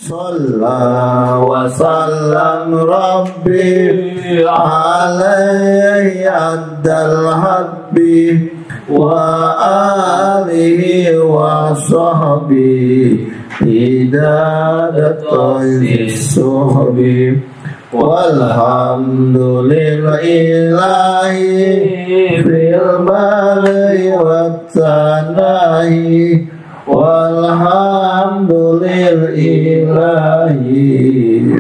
Sallallahu wa sallam Rabbi alaihi addal habbi wa alihi wa sahbihi idadatul suhbi walhamdulillahi fil bari wat tanahi walhamdulillahi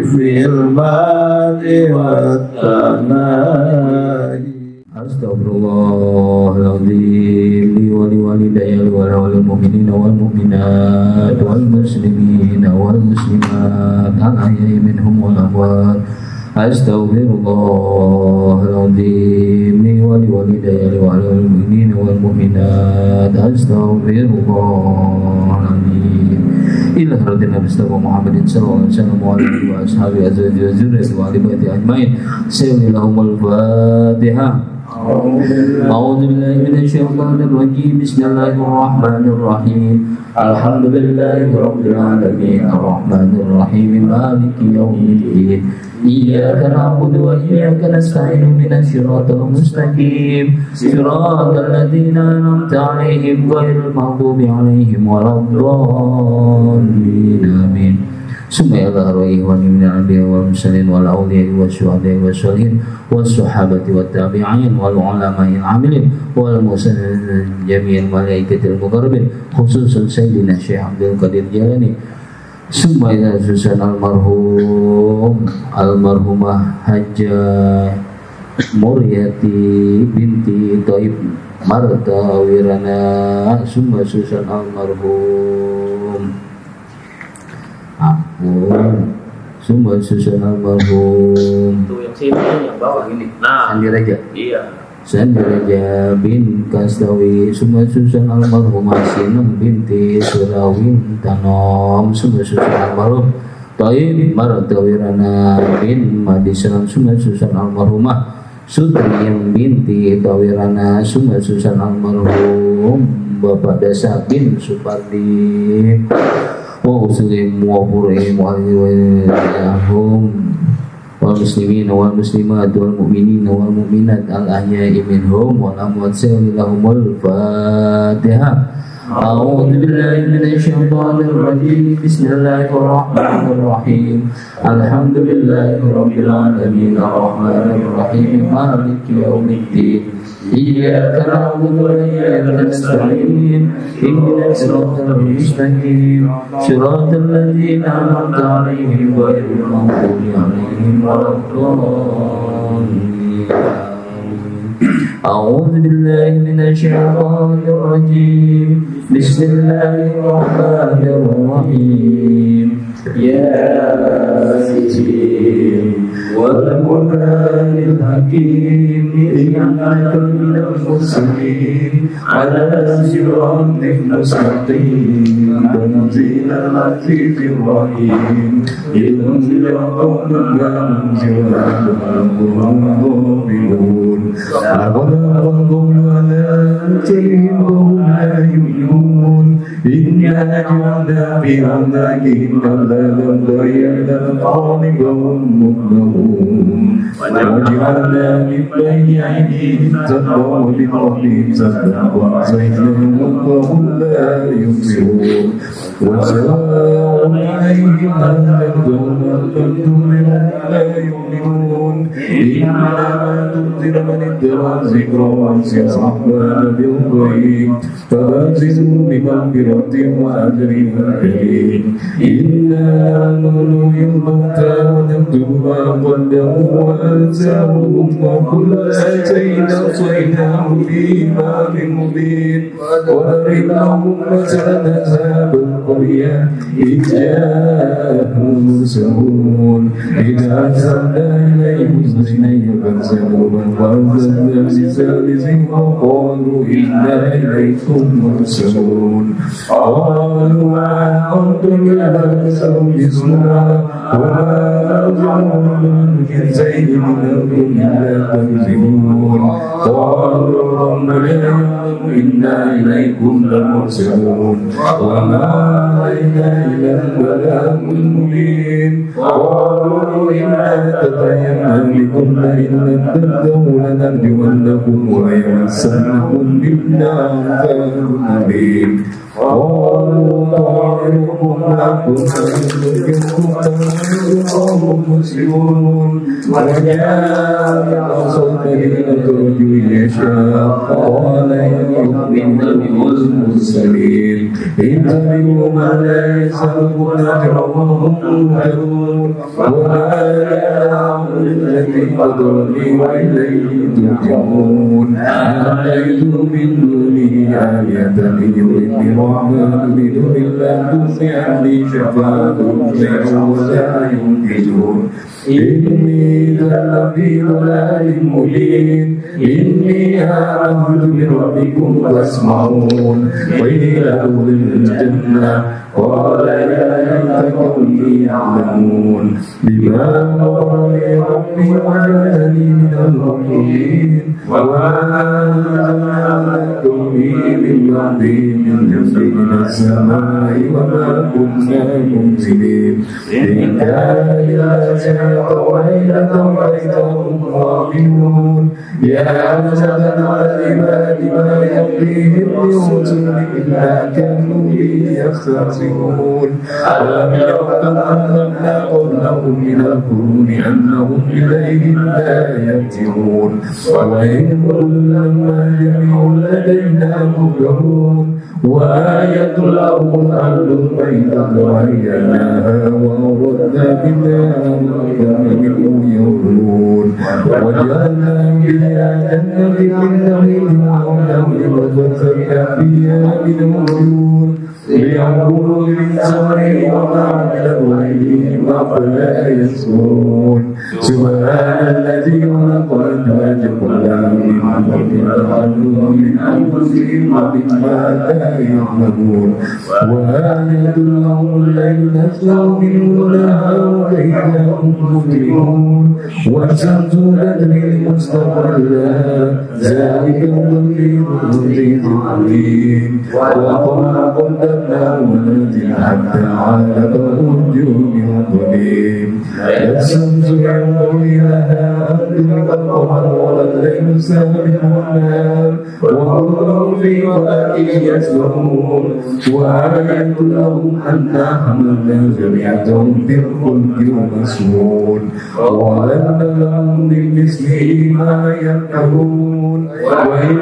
fil bari wat tanahi. Astaghfirullahaladzim li wa li walidayya wa lil mu'minina wal mu'minat wal muslimina wal muslimat al ahya'i minhum wal amwat. Astaghfirullahaladzim li wa li walidayya wa lil mu'minina wal mu'minat. Astaghfirullahaladzim. Ila haratina Mustafa Muhammadin sallallahu alaihi wasallam wa alihi wa ashabihi azwajihi wa dzurriyyatihi wa ali baiti ajmain. Sayyidillahumul Fatihah. أعوذ بالله من الشيطان الرجيم بسم الله الرحمن الرحيم الحمد لله رب العالمين الرحمن الرحيم مالك يوم الدين إياك نعبد وإياك نستعين من الصراط المستقيم صراط الذين أنعمت عليهم غير المغضوب عليهم ولا الضالين آمين. Summa rohi wa min al-anbiya wal mursalin wal awliya wasyuhada wasyolihin wassahabati wat tabi'in wal ulama'il amilin wal muslimin jami'il malaikatil muqarrabin khususan sayyidina Syekh Abdul Qadir Jalani. Summa susan almarhumah Hajjah Muryati binti Taib Marta Wirana. Summa susan almarhum Sumber susun almarhum itu yang sini yang bawah ini. Nah, Sandiraja. Iya. Sandiraja bin Kastawi. Sumber susun almarhum Asinem binti Surawin Tanom. Sumber susun almarhum Taib Martawirana bin Madisalam. Sumber susun almarhumah Sutriyam binti Tawirana. Sumber susun almarhum Bapak Dasa bin Supardi. Wa muslim wa qur'im wa alihum wal muslimin wal muslimat wal mu'minin wal mu'minat al ahya'i minhum wal amwat. Lahumul Fatihah. A'udzu billahi minasy syaithanir rajim. Bismillahir rahim. Alhamdulillahirabbil alamin arrahmanir rahim maliki yaumiddin. Iyyaka na'budu wa iyyaka nasta'in. Ihdinas siratal mustaqim. Shiratal ladzina an'amta 'alaihim ghairil maghdubi 'alaihim waladdallin. A'udzu billahi minasy syaithanir rajim. Bismillahirrahmanirrahim. Yasin wal Qur'anil hakim innaka minal mursalin ala siratin mustaqim tanzilal azizir rahim inna qawman yu'minun aqwamun ala tilhum la yu'minun inna ja'alna fi amnakihim dalam bayanan qalibahum muknahum waj'alna min bayni aydihim saddan wa min khalfihim saddan wa zaynahum wa hum la yubsirun wa sawa'un 'alayhim anzartahum am lam tunzirhum la yu'minun innama tunziru man ittaba'a dhikra wa khashiya ar-rahmana bil ghaib fabashshirhu bi maghfiratin wa ajrin karim. Inna nuhyil mauta wa naktubu ma qaddamu wa atharuhum wa kulla shay'in ahsaynahu fi imamin mubin. Wa arihum masalan ashabal qaryah idh ja'ahum mursalun idh arsalna ilayhim muslimin يوما وأنزلنا بثالث وقالوا إنا إليكم مرسلون قالوا أنتم لا تسوسنا وما أرجعون من زيد منكم إلا تكذبون قالوا ربنا إنا إليكم لمرسلون وما علينا إلا البلاغ المبين قالوا إنا تبينا بكم لئن لم تنتهوا لنرجمنكم وليمسنكم منا عذاب أليم قالوا طائركم معكم فإن مسلمون وجاء صوت الرجل يشاء قال يؤمن بالمرسلين اتبعوا من لا يسألكم أجرا وهم مهتدون وما يعلم الذي فضلني وإليه ترجعون أعطيتم من دونه آلهة يردني الرحمن بدون الله تغني عني شفاعتهم شيئا ولا ينقذون إني لفي ضلال مبين إني آمنت بربكم فاسمعون قيل ادخل الجنة قال يا ليت قومي يعلمون بما غفر لي ربي وجعلني من المؤمنين وما قومي من بعدي من جنب من السماء وما كنا منزلين إن كان إلا سحرا وحيلة فإذاهم خامدون يا أسدنا العباد ما يقضيهم برسل إلا كانوا به يستهزئون ألم يروا أن أهلكنا قبلهم من القرون أنهم إليهم لا يرجعون وإن كلما جميع لدينا مكرون وآية لهم الأرض البيضاء وأحييناها وأورثنا بها منهم يأكلون وجعلنا فيها جنة من نخيل وعنب وفجرنا فيها من عيون ليأكلوا من ثمره وما عملوا أيديهم أفلا يشكرون سبحان الذي خلق الأزواج كلها مما خلقوا من أنفسهم ومما لا يعلمون وآية لهم الليل نسلخ منه النهار وإذا هم مظلمون والشمس تجري لمستقر لها ذلك التقدير العزيز العليم وقال قدرناه منازل حتى عاد كالنجوم الظليم الشمس ينبغي لها أن تدرك القمر والليل سابق النهار وهم في فلك يسبحون وآية لهم أنا حملنا جميعهم في الفلك المشحون وأعلنا لهم بمثله ما يركبون وإن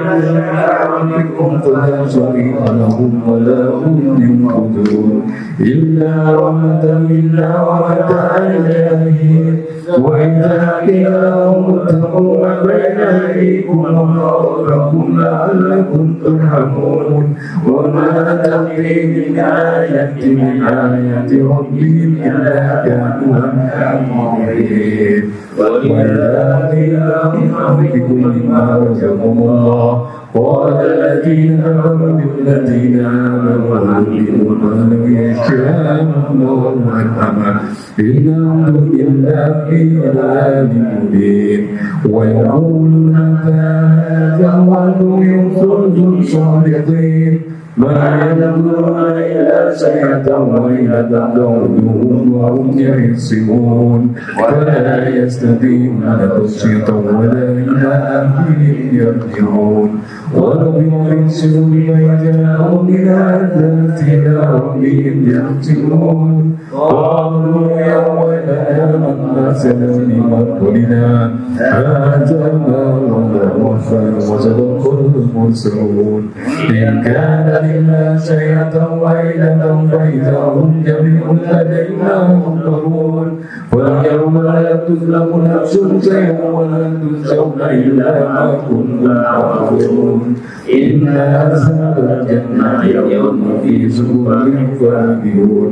ربكم فلا شريك لهم ولا هم ينقذون إلا رحمة منا ومتاعا إليه وإذا قيل لهم اتقوا ما بين أيديكم وما خلفكم لعلكم ترحمون وما تأتيهم من آية من آيات ربهم إلا كانوا عنها معرضين وإذا قيل لهم أنفقوا مما رزقكم الله قال الذين آمنوا بالذين آمنوا وعملوا ما لم يشاء الله أنعما إنهم إلا في ضلال مبين ويقولون هذا وعد ينصركم صادقين ما ينظرون إلا سيئة وإلى دعوهم وهم يحسبون فلا يستطيعون تصفية ولا إلى أهلهم يرجعون ولو يحسن بمن جاءوا بالعذاب إلى ربهم يحسبون قالوا يا ويلنا من أرسلنا بمكرنا هذا ما وعد وصدق المرسلون إن كان إلا سيئة وإلة فإذا هم جميع لدينا محضرون واليوم لا تظلم نفس شيئا ولا تجزون إلا ما كنتم تعملون إن أصحاب الجنة اليوم في سرور فاكهون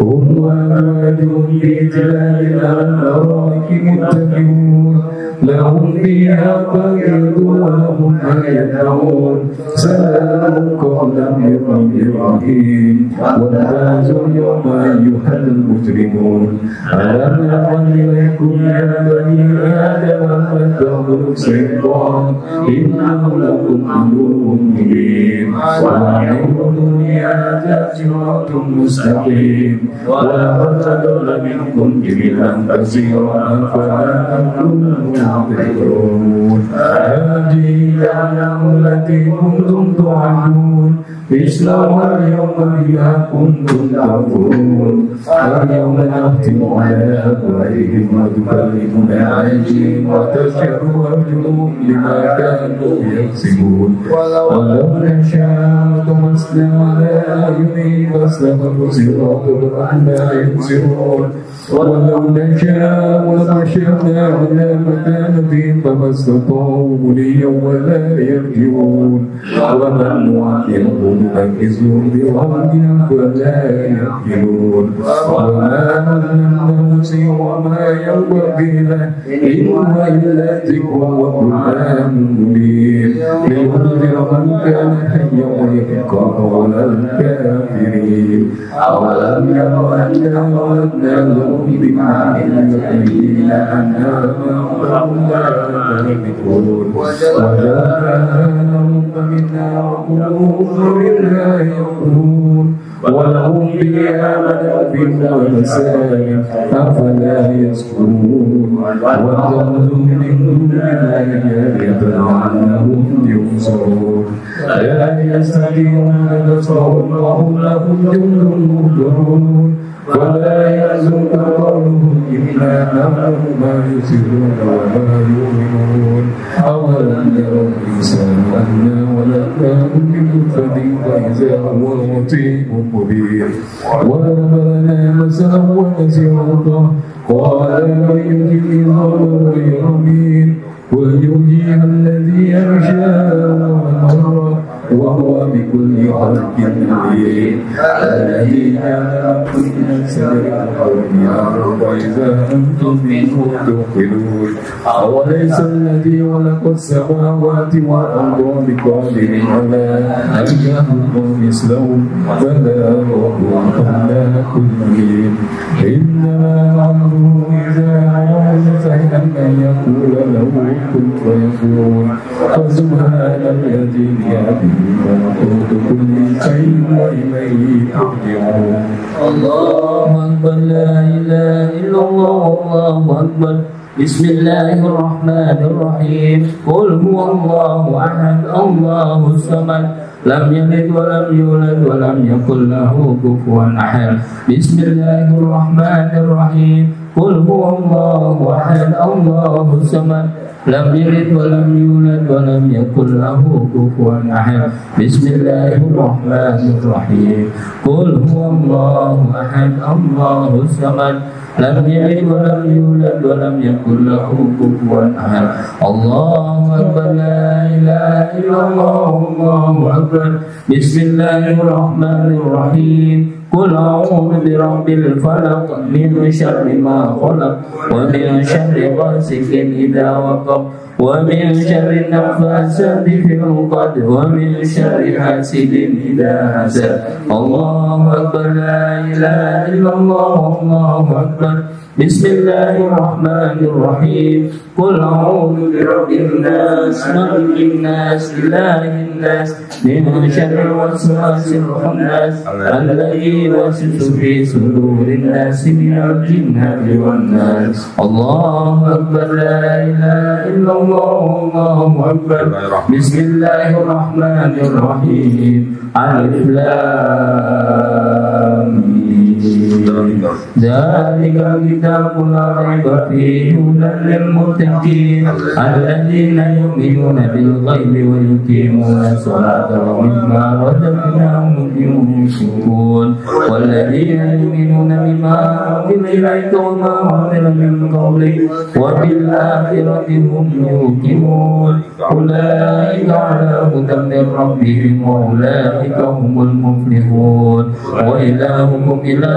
هم وأزواجهم في ظلال على الأرائك متكئون لهم فيها فاكهة ولهم ما يدعون سلام قولا من رب رحيم وامتازوا اليوم أيها المجرمون ألم يعن إليكم يا بني آدم أن تعبدوا الشيطان إنه لكم عدو مبين وأن اعبدوني هذا صراط مستقيم ولقد أضل منكم جبلا كثيرا أفلا تعقلون هذه الأعلام التي كنتم توعدون اصلوها اليوم بما كنتم تكفرون اليوم نختم على أفواههم وتكلمنا أيديهم وتشهد أرجلهم بما كانوا يكسبون ولو نشاء طمسنا على أعينهم فاستبقوا صراط الرحمن يبصرون ولو نشاء لمشينا على مكانتهم فما استطاعوا مليا ولا يرجعون ومن نعلمهم نكسهم بربهم فلا يأكلون وما علمناه وما ينبغي له إن هو إلا ذكر وقرآن مبين لينذر من كان حيا ويحق قول الكافرين أولم يروا أنا ولدنا لهم بماء الذين أنعما وهم لا يملكون وجعلناهم فمنا وقلوب منها يأكلون ولهم فيها منافع ومساكن أفلا يشكرون واتخذوا من دون الله آلهة لعلهم ينصرون لا يستطيعون نصرهم وهم لهم جند مهزمون ولا يحزنك قولهم إلا أنهم ما يسرون وما يؤمنون أولم يروا الإنسان أنا ولدنا من نطفة فإذا هو مطيع مبين وضرب لنا مثلا ونسيا قال من يحيي الأرض غير رميم قل يحييها الذي أنشأها مرة وهو بكل خلق عليم الذي جعل لكم من شجر الأرض وإذا أنتم منه توقدون أوليس الذي خلق السماوات والأرض بقادر على أن يخلق مثلهم بلى وهو على كل شيء إنما أمره إذا أراد شيئا أن يقول له كن فيكون فسبحان الذي بيده ملكوت كل شيء وإليه ترجعون الله أكبر لا إله إلا الله والله أكبر بسم الله الرحمن الرحيم قل هو الله أحد الله الصمد لم يلد ولم يولد ولم يكن له كفوا أحد بسم الله الرحمن الرحيم قل هو الله أحد الله الصمد لم يلد ولم يولد ولم يكن له كفوا أحد بسم الله الرحمن الرحيم قل هو الله أحد الله الصمد لم يلد ولم يولد ولم يكن له كفوا أحد الله أكبر لا إله إلا الله الله أكبر بسم الله الرحمن الرحيم قل أعوذ برب الفلق من شر ما خلق ومن شر غاسق إذا وقب ومن شر النفاثات في العقد ومن شر حاسد إذا حسد الله أكبر لا إله إلا الله الله أكبر بسم الله الرحمن الرحيم قل أعوذ برب الناس ملك الناس إله الناس من شر الوسواس الخناس الذي يوسوس في صدور الناس من الجنة والناس الله أكبر لا إله إلا الله الله أكبر بسم الله الرحمن الرحيم ألف لام ذلك الكتاب لا ريب فيه هدى للمتقين الذين يؤمنون بالغيب ويقيمون الصلاة ومما رزقناهم ينفقون والذين يؤمنون بما أنزل إليك وما أنزل من قبلك وبالآخرة هم يوقنون أولئك على هدى من ربهم وأولئك هم المفلحون وإلهكم إله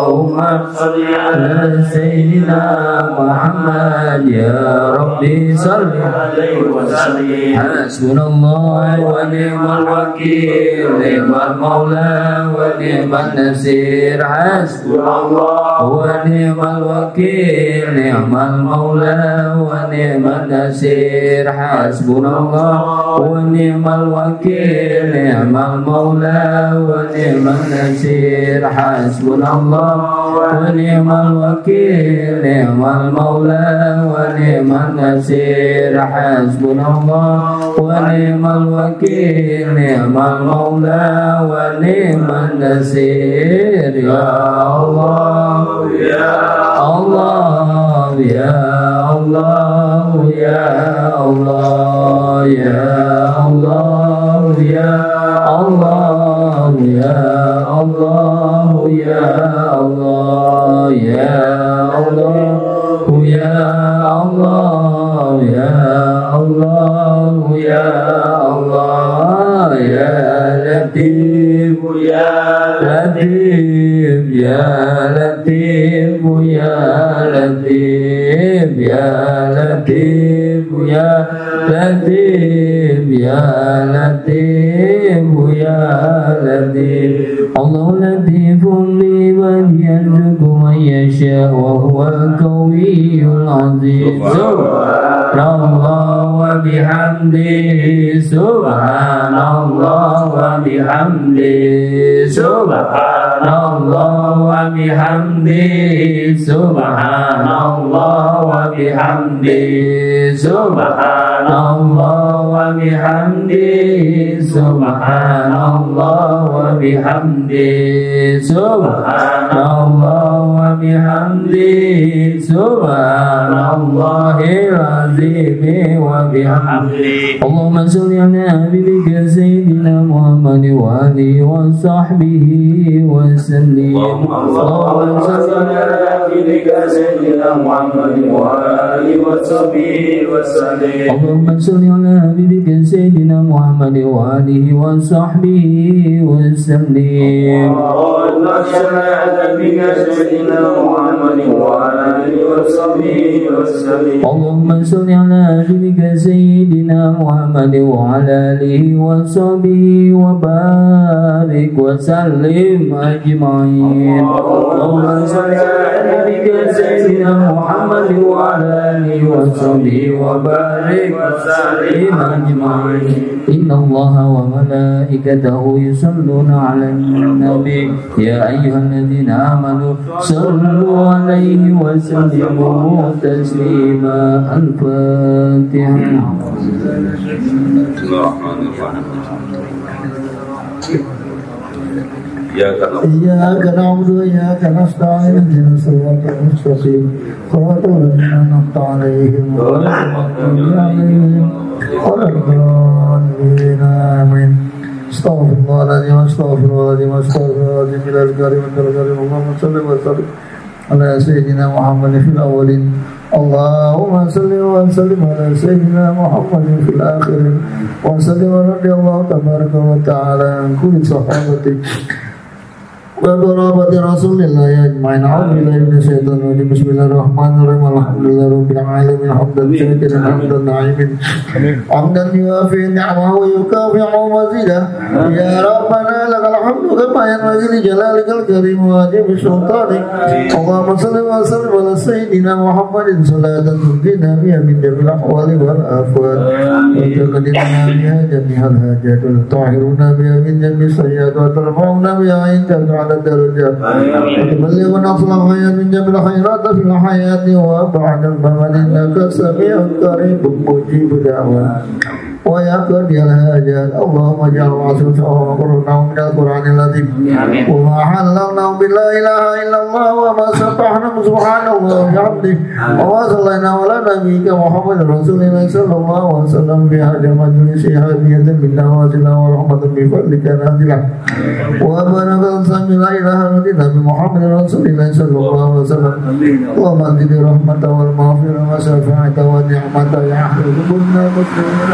Allahumma salli ala Sayyidina Muhammad ya Rabbi salli alaihi wasallim. Hasbunallah wa ni'mal wakil, ni'mal maula wa ni'mal nasir. Hasbunallah wa ni'mal wakil, ni'mal maula wa ni'mal nasir. Hasbunallah wa ni'mal wakil, ni'mal maula wa ni'mal nasir. Hasbunallah wa ni'mal wakil, ni'mal maula wa ni'mal nasir. Hasbunallah wa ni'mal wakil, ni'mal maula wa ni'mal nasir. Ya Allah ya Allah ya Allah ya Allah ya Allah ya Allah ya Allah ya Allah ya Allah ya Allah ya Allah ya Allah ya Latif ya Latif ya Latif ya Latif ya Latif ya Latif ya Latif ya Latif. Allah latifun liman yarzuqu man yasha wa huwal qawiyyul azim. Subhanallah wa bihamdihi, subhanallah wa bihamdihi, subhanallah wa bihamdihi, subhanallah wa bihamdihi, subhanallah wa bihamdihi, subhanallah wa bihamdihi, subhanallah wa bihamdihi, subhanallahil azim wa bihamdihi. Allahumma shalli ala habibika sayyidina Muhammad wa alihi wa sahbihi wa sallim. Allahumma shalli ala habibika sayyidina Muhammad wa alihi wa sahbihi wa sallim. Allahumma shalli ala habibika sayyidina Muhammad wa alihi wa sahbihi wa sallim. Allahumma shalli ala habibika sayyidina Muhammad wa alihi wa sahbihi wa sallim. Allahumma shalli ala habibika sayyidina Muhammad wa ala alihi wa sahbihi wa barik wa sallim ajma'in. Allahumma shalli ala habibika sayyidina Muhammad wa ala alihi wa sahbihi wa barik wa sallim ajma'in. Inna Allaha wa malaikatahu yusalluna 'alan nabi ya ayyuhalladzina amanu sallu 'alaihi wa sallimu taslima. Al-Fatihah. إياك نعبد وإياك نستعين اهدنا الصراط المستقيم صراط الذين أنعمت عليهم غير المغضوب عليهم ولا الضالين آمين. استغفر الله العظيم استغفر الله العظيم استغفر الله العظيم إلى الكريم الكريم. اللهم صل وسلم على سيدنا محمد في الأولين. اللهم صل وسلم على سيدنا محمد في الآخرين. وسلم رضي الله تبارك وتعالى عن كل صحابته وقرابة رسول الله أجمعين. أعوذ بالله من الشيطان الرجيم. بسم الله الرحمن الرحيم. الحمد لله رب العالمين حمدا شاكرا حمدا نعيما حمدا يوافي نعمه ويكافئ مزيدا. يا ربنا لك الحمد كما ينبغي لجلالك الكريم وعظيم سلطانك. اللهم صل وسلم على سيدنا محمد صلاة تنجينا بها من جميع الأحوال والآفات وتقدمنا بها جميع الحاجات وتطهرنا بها من جميع السيئات وترفعنا بها عندك الدرجات وتبلغنا أصل الخير من جميع الخيرات في الحياة وبعد الممات إنك سميع قريب مجيب دعوات ويا قاضي الحاجات. اللهم اجعل وعصر وقرنا من القرآن العظيم وما حللنا بلا إله إلا الله وما سبحنا سبحان الله وبحمده وما صلينا على نبيك محمد رسول الله صلى الله عليه وسلم في هذا المجلس هدية منا وسلا ورحمة بفضلك نازلة وبركة سمي لا إله إلا نبي محمد رسول الله صلى الله عليه وسلم. اللهم زد رحمة والمغفرة وشفاعة ونعمة يا أخي قبلنا مسلمين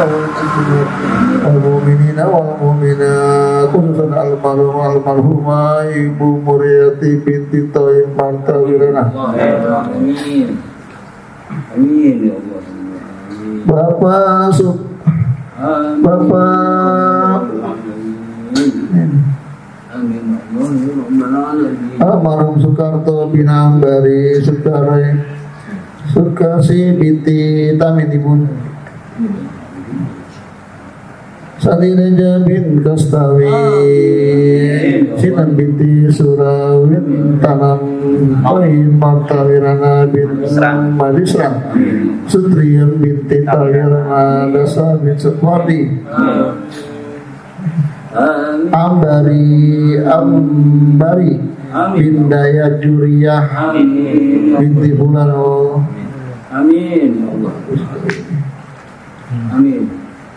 wal mu'minina wal mu'minat khususan almarhumah Ibu Muryati binti Thayyib Martawirana. Amin. Amin ya Allah. Bapak almarhum Soekarto Binambari Saudara Sukasi binti Tamitipun Sadireja bin Kastawi Sinan binti Surawit Tanam Thayyib Martawirana bin Madisran Sutriyan binti Tawirana Dasa bin Sutwardi Ambari bin Daya Juriyah binti Bulano. Amin ya Allah. Amin.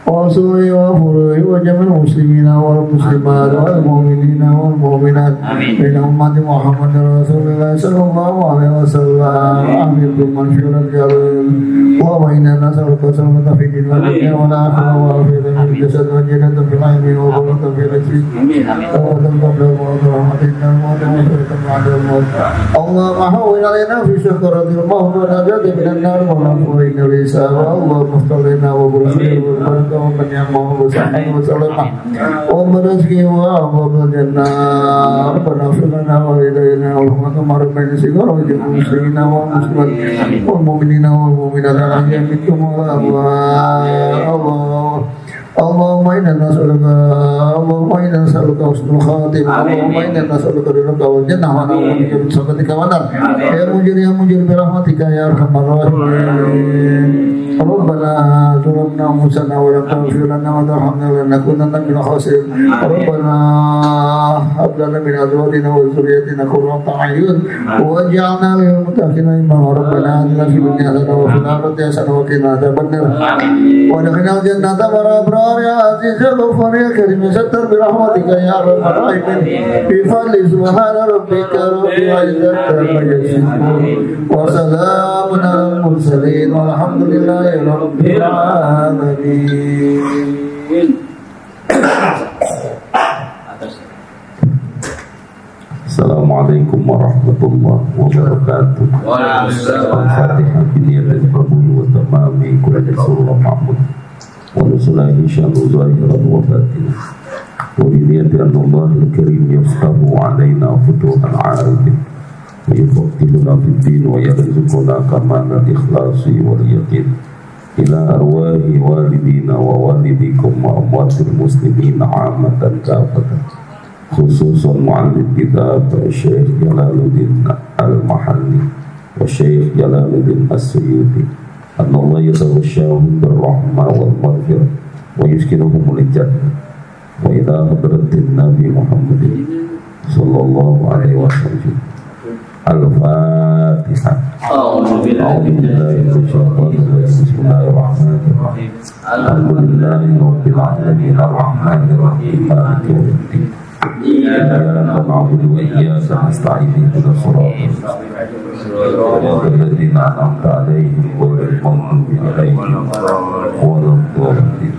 Wasuli wa furui wa jamil muslimina wal muslimat wal mu'minina wal mu'minat bina ummati Muhammad Rasulullah sallallahu alaihi wasallam. Amin bil maghfirati wa inna nas'aluka salamata fid din wal dunya wal akhirah wa afiyatan fil jasad wa jannatan fil ilmi wa barakatan fil rizqi. Amin. Allahumma hawwin alaina fi syukuratil maut wa najati minan nar wa nafwin lisa wa Allah mustaqina wa burkhir wa barakatuh ومن يعمه وسلم وسلم ومرزقه وأبواب الجنة ربنا اغفر لنا وإلينا ورحمة مرحبا سيغر وجميع المسلمين والمسلمات والمؤمنين والمؤمنات الأحياء منكم والأموات اللهم إنا نسألك حسن الخاتمة اللهم إنا نسألك رضاك والجنة ونعوذ بك من سخطك والنار يا مجير برحمتك يا أرحم الراحمين ربنا ظلمنا أنفسنا ولم تغفر لنا وترحمنا لنكونن من الخاسرين ربنا هب لنا من أزواجنا وذرياتنا قرة أعين واجعلنا للمتقين إماما ربنا آتنا في الدنيا حسنة وفي الآخرة حسنة وقنا عذاب النار وادخلنا الجنة مع الأبرار يا عزيز يا غفار يا كريم ستر برحمتك يا أرحم الراحمين بفضل سبحان ربك رب العزة عما يصفون وسلام على المرسلين والحمد لله رب العالمين. Assalamualaikum warahmatullahi wabarakatuh. Al-Fatihah biniyat al-qabul wa tamami kulli surah mahmud wa nusulahi syanu zahiran wa batin wa biniyat Allah al-karim yaftahu alaina futuhan arifin wa yufattiluna fid din wa yarzuquna kamal al-ikhlasi wal yaqin ila arwahi walidina wa walidikum wa amwatil muslimin amatan kafatan khususan mu'allif kitab Syekh Jalaluddin Al-Mahalli wa Syekh Jalaluddin As-Suyuti Allah yatawashahum birrahmah wal maghfirah wa yuskinuhum al-jannah wa ila hadratin Nabi Muhammadin sallallahu alaihi wasallam. Al-Fatihah. Bismillahirrahmanirrahim. Alhamdulillahi rabbil alamin arrahmanir rahim maliki yaumiddin. Iyyaka na'budu wa iyyaka nasta'in ihdinas siratal ladzina an'amta 'alaihim ghairil maghdubi 'alaihim waladdallin.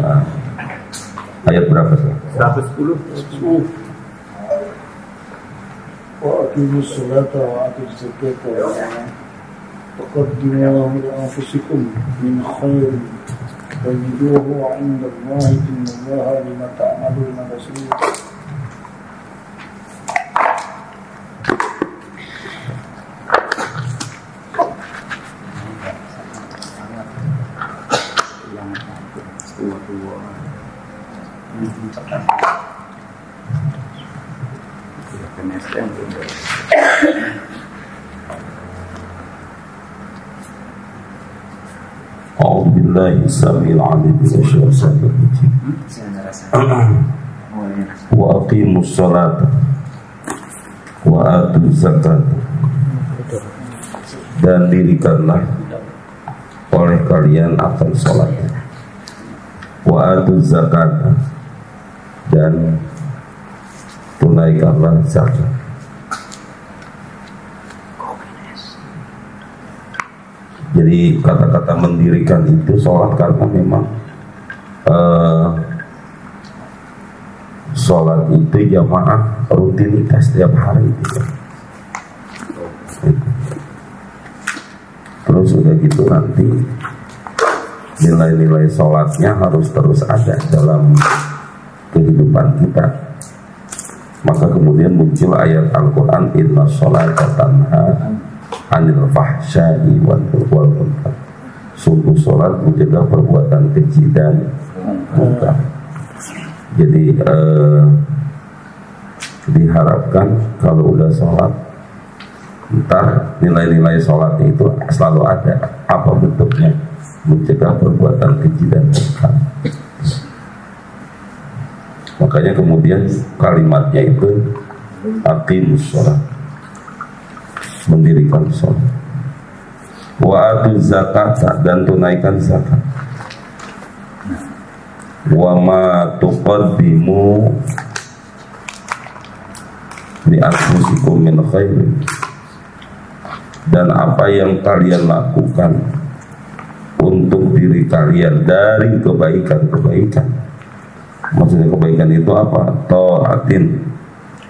Ayat berapa sih? 110. وأقيموا الصلاة وآتوا الزكاة وقدموا لأنفسكم من خير تجدوه عند الله إن الله بما تعملون بصير. A'udzubillahi samil alim minasyaitonir rajim. Wa aqimus salata wa atuz zakat. Dan dirikanlah oleh kalian akan salat. Wa atuz zakat. Dan tunaikanlah zakat. Jadi kata-kata mendirikan itu sholat karena memang sholat itu jamaah rutinitas tiap hari gitu. Terus udah gitu nanti nilai-nilai sholatnya harus terus ada dalam kehidupan kita. Maka kemudian muncul ayat Al-Quran, inna sholata tanha anil fahsya'i wal munkar. Sungguh sholat mencegah perbuatan keji dan munkar. Jadi diharapkan kalau udah sholat, ntar nilai-nilai sholat itu selalu ada. Apa bentuknya? Mencegah perbuatan keji dan munkar. Makanya kemudian kalimatnya itu aqimus sholat, mendirikan sholat. Wa atuz zakat, dan tunaikan zakat. Wa ma tuqaddimu li anfusikum min khairin, dan apa yang kalian lakukan untuk diri kalian dari kebaikan-kebaikan. Maksudnya kebaikan itu apa? Taatin,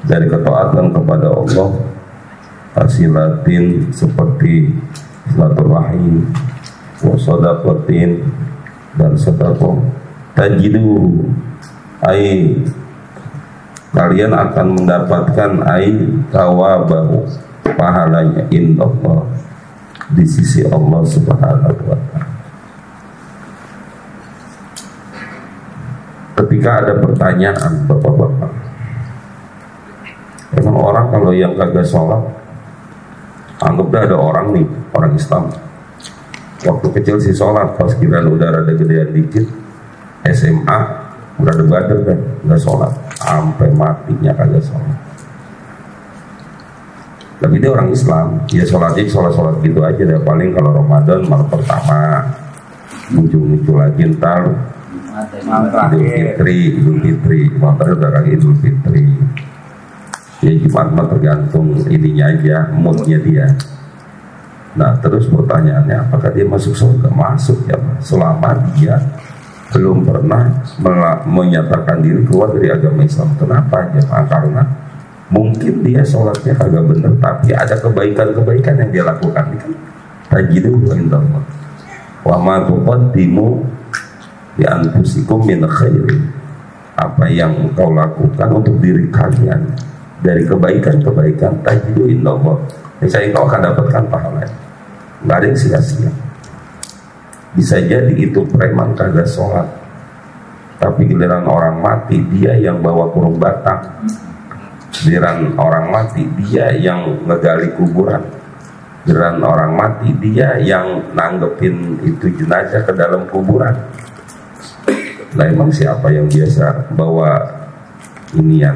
dari ketaatan kepada Allah, asilatin seperti silaturahim, wasodaqatin, dan sedekah. Tajidu, ai kalian akan mendapatkan ai tawabahu, pahalanya indallah, di sisi Allah Subhanahu wa ta'ala. Ketika ada pertanyaan, bapak-bapak, emang orang kalau yang kagak sholat, anggaplah ada orang nih, orang Islam, waktu kecil sih sholat, pas kira udah rada gedean dikit, SMA udah ada bader kan, nggak sholat, sampai matinya kagak sholat. Tapi dia orang Islam, dia sholatnya sholat gitu aja deh. Paling kalau Ramadan malam pertama, muncul lagi ntar Idul Fitri, motor udah lagi Idul Fitri. Ya Jumat mah tergantung ininya aja, moodnya dia. Nah terus pertanyaannya, apakah dia masuk surga? Masuk ya, selama dia belum pernah menyatakan diri keluar dari agama Islam. Kenapa? Jemaah, karena mungkin dia sholatnya kagak bener, tapi ada kebaikan-kebaikan yang dia lakukan. Kan tajidu indallah wa ma tuqaddimu bi anfusikum min khairin, apa yang engkau lakukan untuk diri kalian dari kebaikan-kebaikan, tajidu indallah, niscaya engkau akan dapatkan pahala. Nggak ada yang sia-sia. Bisa jadi itu preman kagak sholat, tapi giliran orang mati dia yang bawa kurung batang, giliran orang mati dia yang ngegali kuburan, giliran orang mati dia yang nanggepin itu jenazah ke dalam kuburan. Nah emang siapa yang biasa bawa inian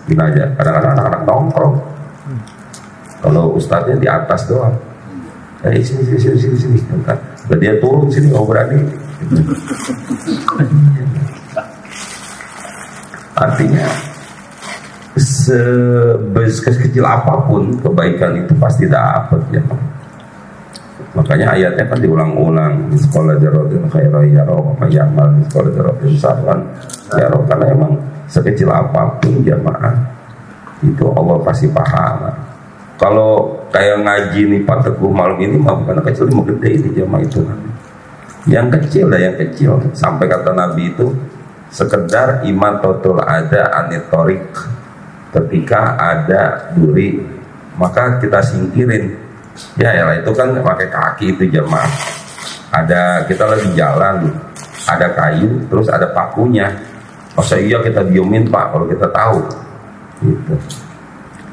jenazah? Kadang-kadang anak-anak nongkrong, kalau ustadznya di atas doang, sini kan, dia turun sini nggak berani. Artinya sekecil apapun kebaikan itu pasti dapat ya. Makanya ayatnya kan diulang-ulang, di sekolah jarotin khairan yaro, mayamal di sekolah jarotin sarwan yaro, karena emang sekecil apapun jamaah itu Allah pasti pahala. Kalau kayak ngaji nih Pak Teguh malam ini mah bukan kecil, mau gede ini jamaah itu. Yang kecil lah, yang kecil. Sampai kata Nabi itu sekedar imatotul ada anitorik, ketika ada duri maka kita singkirin. Ya itu kan pakai kaki itu jemaah. Ada kita lagi jalan, ada kayu, terus ada pakunya. Masa iya kita diemin Pak kalau kita tahu? Gitu.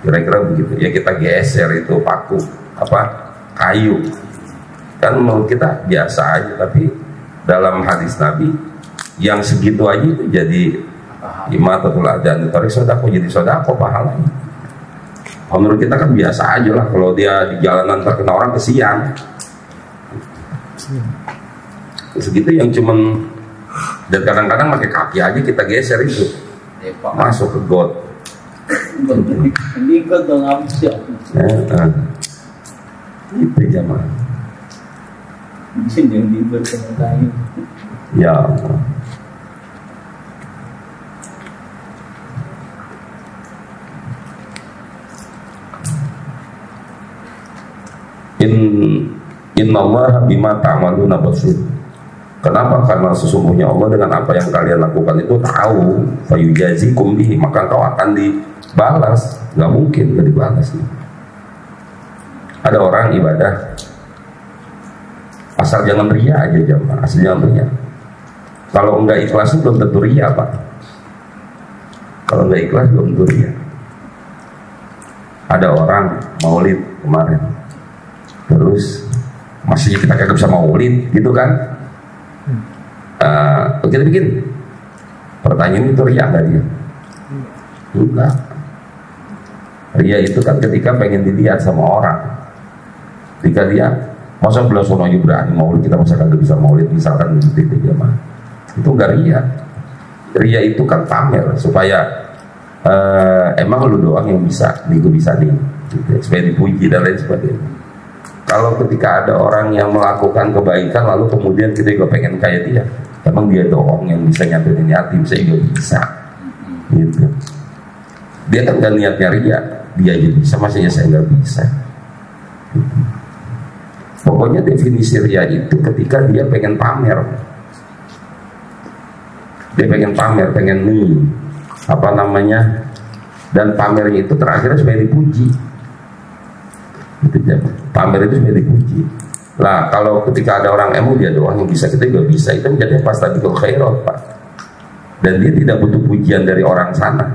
Kira-kira begitu. Ya kita geser itu paku kayu. Kan menurut kita biasa aja, tapi dalam hadis Nabi yang segitu aja itu jadi imatatul adhan tarik sodako, jadi sodako pahalanya. Menurut kita kan biasa aja lah, kalau dia di jalanan terkena orang kesian segitu yang cuman, dan kadang-kadang pakai kaki aja kita geser itu masuk ke got. Itu jamaah. Ya Allah. Innallaha bima ta'maluna basir. Kenapa? Karena sesungguhnya Allah dengan apa yang kalian lakukan itu tahu. Fayujazikum bihi, maka kau akan dibalas. Gak mungkin gak dibalas. Ada orang ibadah asal jangan ria aja jamaah, asal jangan ria. Kalau enggak ikhlas belum tentu ria, Pak. Kalau enggak ikhlas belum tentu ria. Ada orang maulid kemarin, terus masih kita kagak bisa maulid gitu kan? Kita bikin pertanyaan itu ria nggak dia? Enggak. Ria itu kan ketika pengen dilihat sama orang. Ketika dia masa belah sono aja berani maulid, kita masa kagak bisa maulid misalkan gitu jamaah. Itu enggak ria. Ria itu kan pamer supaya emang lu doang yang bisa, gue bisa nih, gitu, supaya dipuji dan lain sebagainya. Kalau ketika ada orang yang melakukan kebaikan lalu kemudian kita juga pengen kayak dia, emang dia doang yang bisa nyatuin yatim, saya juga bisa, gitu. Dia kan gak niatnya ria, dia aja bisa, masanya saya nggak bisa. Gitu. Pokoknya definisi ria itu ketika dia pengen pamer, dia pengen pamer, pengen nih apa namanya, dan pamernya itu terakhirnya supaya dipuji. Gitu ya. Pamer itu supaya dipuji. Lah kalau ketika ada orang emang dia doang yang bisa, kita juga bisa, itu menjadi fastabiqul khairat, Pak. Dan dia tidak butuh pujian dari orang sana.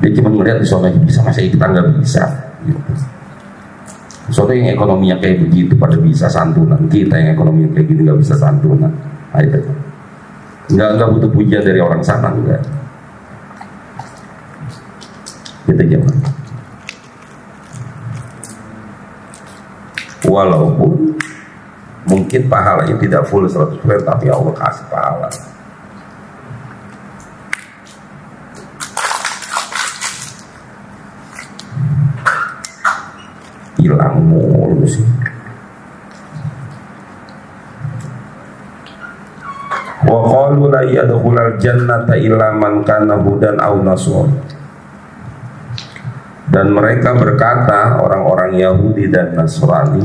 Dia cuma melihat di sana bisa, masa kita nggak bisa. Gitu. Soalnya yang ekonominya kayak begitu pada bisa santunan, kita yang ekonominya kayak gini nggak bisa santunan. Nah, itu. Nggak butuh pujian dari orang sana, enggak. Kita jangan. Walaupun mungkin pahalanya tidak full 100%, tapi Allah kasih pahala. Hilang mulu sih. Wa qalu la yadkhulul jannata illa man kana hudan aw nasr. Dan mereka berkata, orang-orang Yahudi dan Nasrani,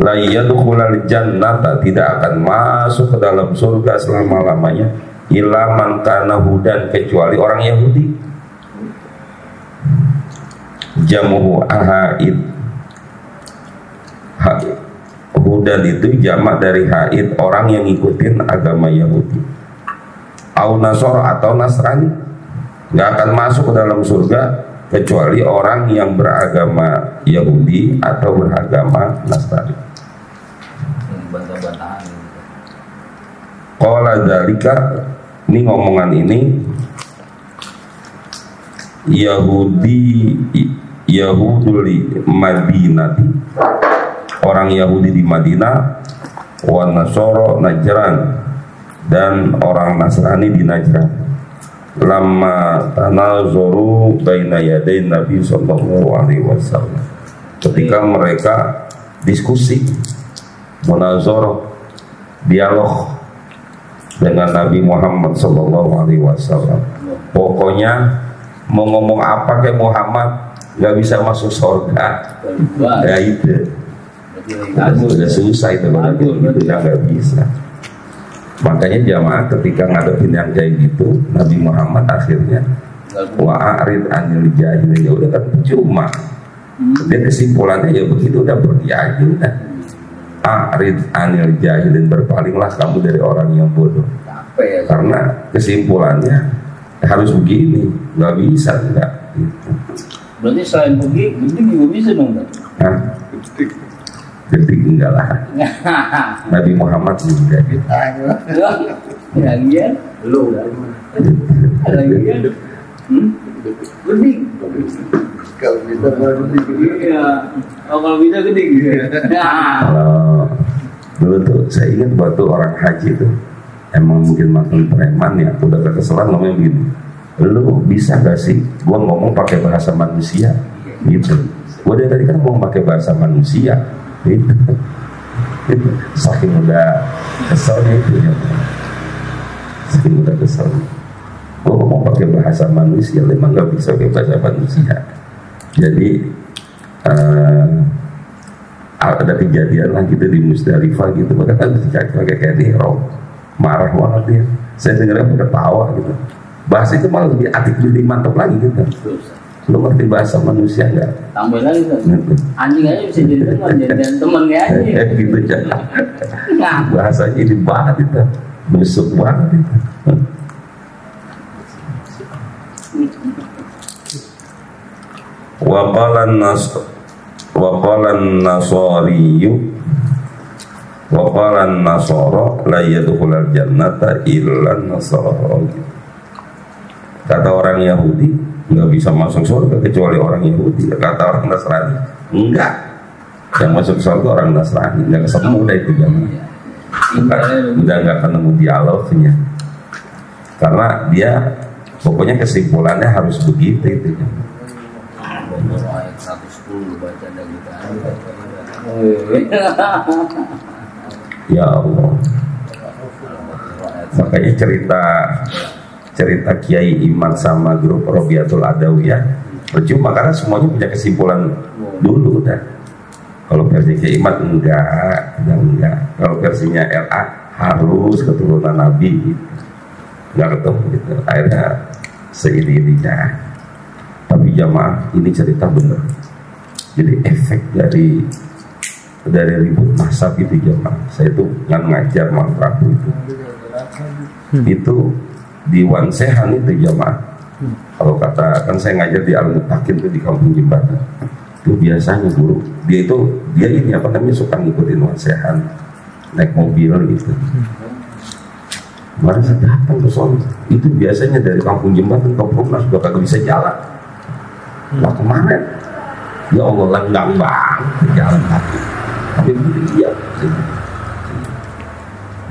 la yadkhulul jannata, tidak akan masuk ke dalam surga selama-lamanya, illa man kana hudan, kecuali orang Yahudi. Jamuhu ahaid. Hudan itu jamak dari haid, orang yang ngikutin agama Yahudi. Au nasor atau Nasrani, nggak akan masuk ke dalam surga kecuali orang yang beragama Yahudi atau beragama Nasrani. Qala dzalika, ini ngomongan ini Yahudul Madinati, orang Yahudi di Madinah, wa Nasoro Najran, dan orang Nasrani di Najran. Lama tanazoru baina yadain Nabi sallallahu alaihi wasallam, ketika mereka diskusi, munazarah, dialog dengan Nabi Muhammad sallallahu alaihi wasallam. Pokoknya mau ngomong apa kayak Muhammad nggak bisa masuk surga. Ya itu. Udah susah itu kalau gitu ya, nggak bisa. Makanya jamaah ketika ngadepin yang kayak gitu, Nabi Muhammad akhirnya wa'arid anil jahilin, ya udah kan cuma. Dia kesimpulannya ya begitu, udah pergi aja udah. A'rid anil jahilin, berpalinglah kamu dari orang yang bodoh. Karena kesimpulannya harus begini, nggak bisa enggak. Berarti selain pergi, gending juga bisa dong kan? Hah? Gending enggak lah. Nabi Muhammad juga gitu. Lagian lu lagian gending. Kalau bisa gending. Iya. Kalau bisa gending. Kalau dulu tuh saya ingat waktu orang haji tuh, emang mungkin makin preman ya, udah kekesalan ngomong begini, lu bisa gak sih gua ngomong pakai bahasa manusia gitu. Gua dari tadi kan ngomong pakai bahasa manusia gitu. Saking udah keselnya itu ya, saking udah kesel, gua ngomong pakai bahasa manusia, memang gak bisa pakai bahasa manusia. Jadi ada kejadian lah gitu di Musdalifah gitu, maka kan pakai kayak ihram, marah banget dia. Saya dengarnya ketawa gitu. Bahasa itu malah lebih atik, lebih mantap lagi gitu. Lu ngerti bahasa manusia nggak? Tambah lagi kan, anjing aja bisa jadi teman, jadi teman kayak anjing. Gitu aja. Bahasanya ini banget itu, busuk banget itu. Waqalan nasara la yadkhulul jannata illa nasara. Kata orang Yahudi nggak bisa masuk surga kecuali orang Yahudi. Kata orang Nasrani enggak, yang masuk surga orang Nasrani. Nggak ketemu udah itu zaman, udah nggak ketemu dialognya, karena dia pokoknya kesimpulannya harus begitu itu. Ayat 110 baca dari Ya Allah, makanya cerita Kiai Iman sama grup Robiatul Adawiyah percuma karena semuanya punya kesimpulan dulu udah. Kalau versi Kiai Iman enggak. Kalau versinya LA harus keturunan Nabi gitu. Enggak ketemu gitu. Akhirnya seini-ininya. Tapi jamaah ini cerita bener. Jadi efek dari ribut mazhab itu jamaah. Saya tuh ngajar Mang Prabu itu di Wansehan itu jamaah. Kalau kata kan saya ngajar di Al-Mutakin itu di Kampung Jembatan. Itu biasanya guru dia ini apa namanya suka ngikutin Wansehan naik mobil gitu. Kemarin saya datang ke sana, itu biasanya dari Kampung Jembatan ke Perumnas sudah kagak bisa jalan. Nah kemarin, ya Allah lenggang banget jalan kaki. Tapi iya,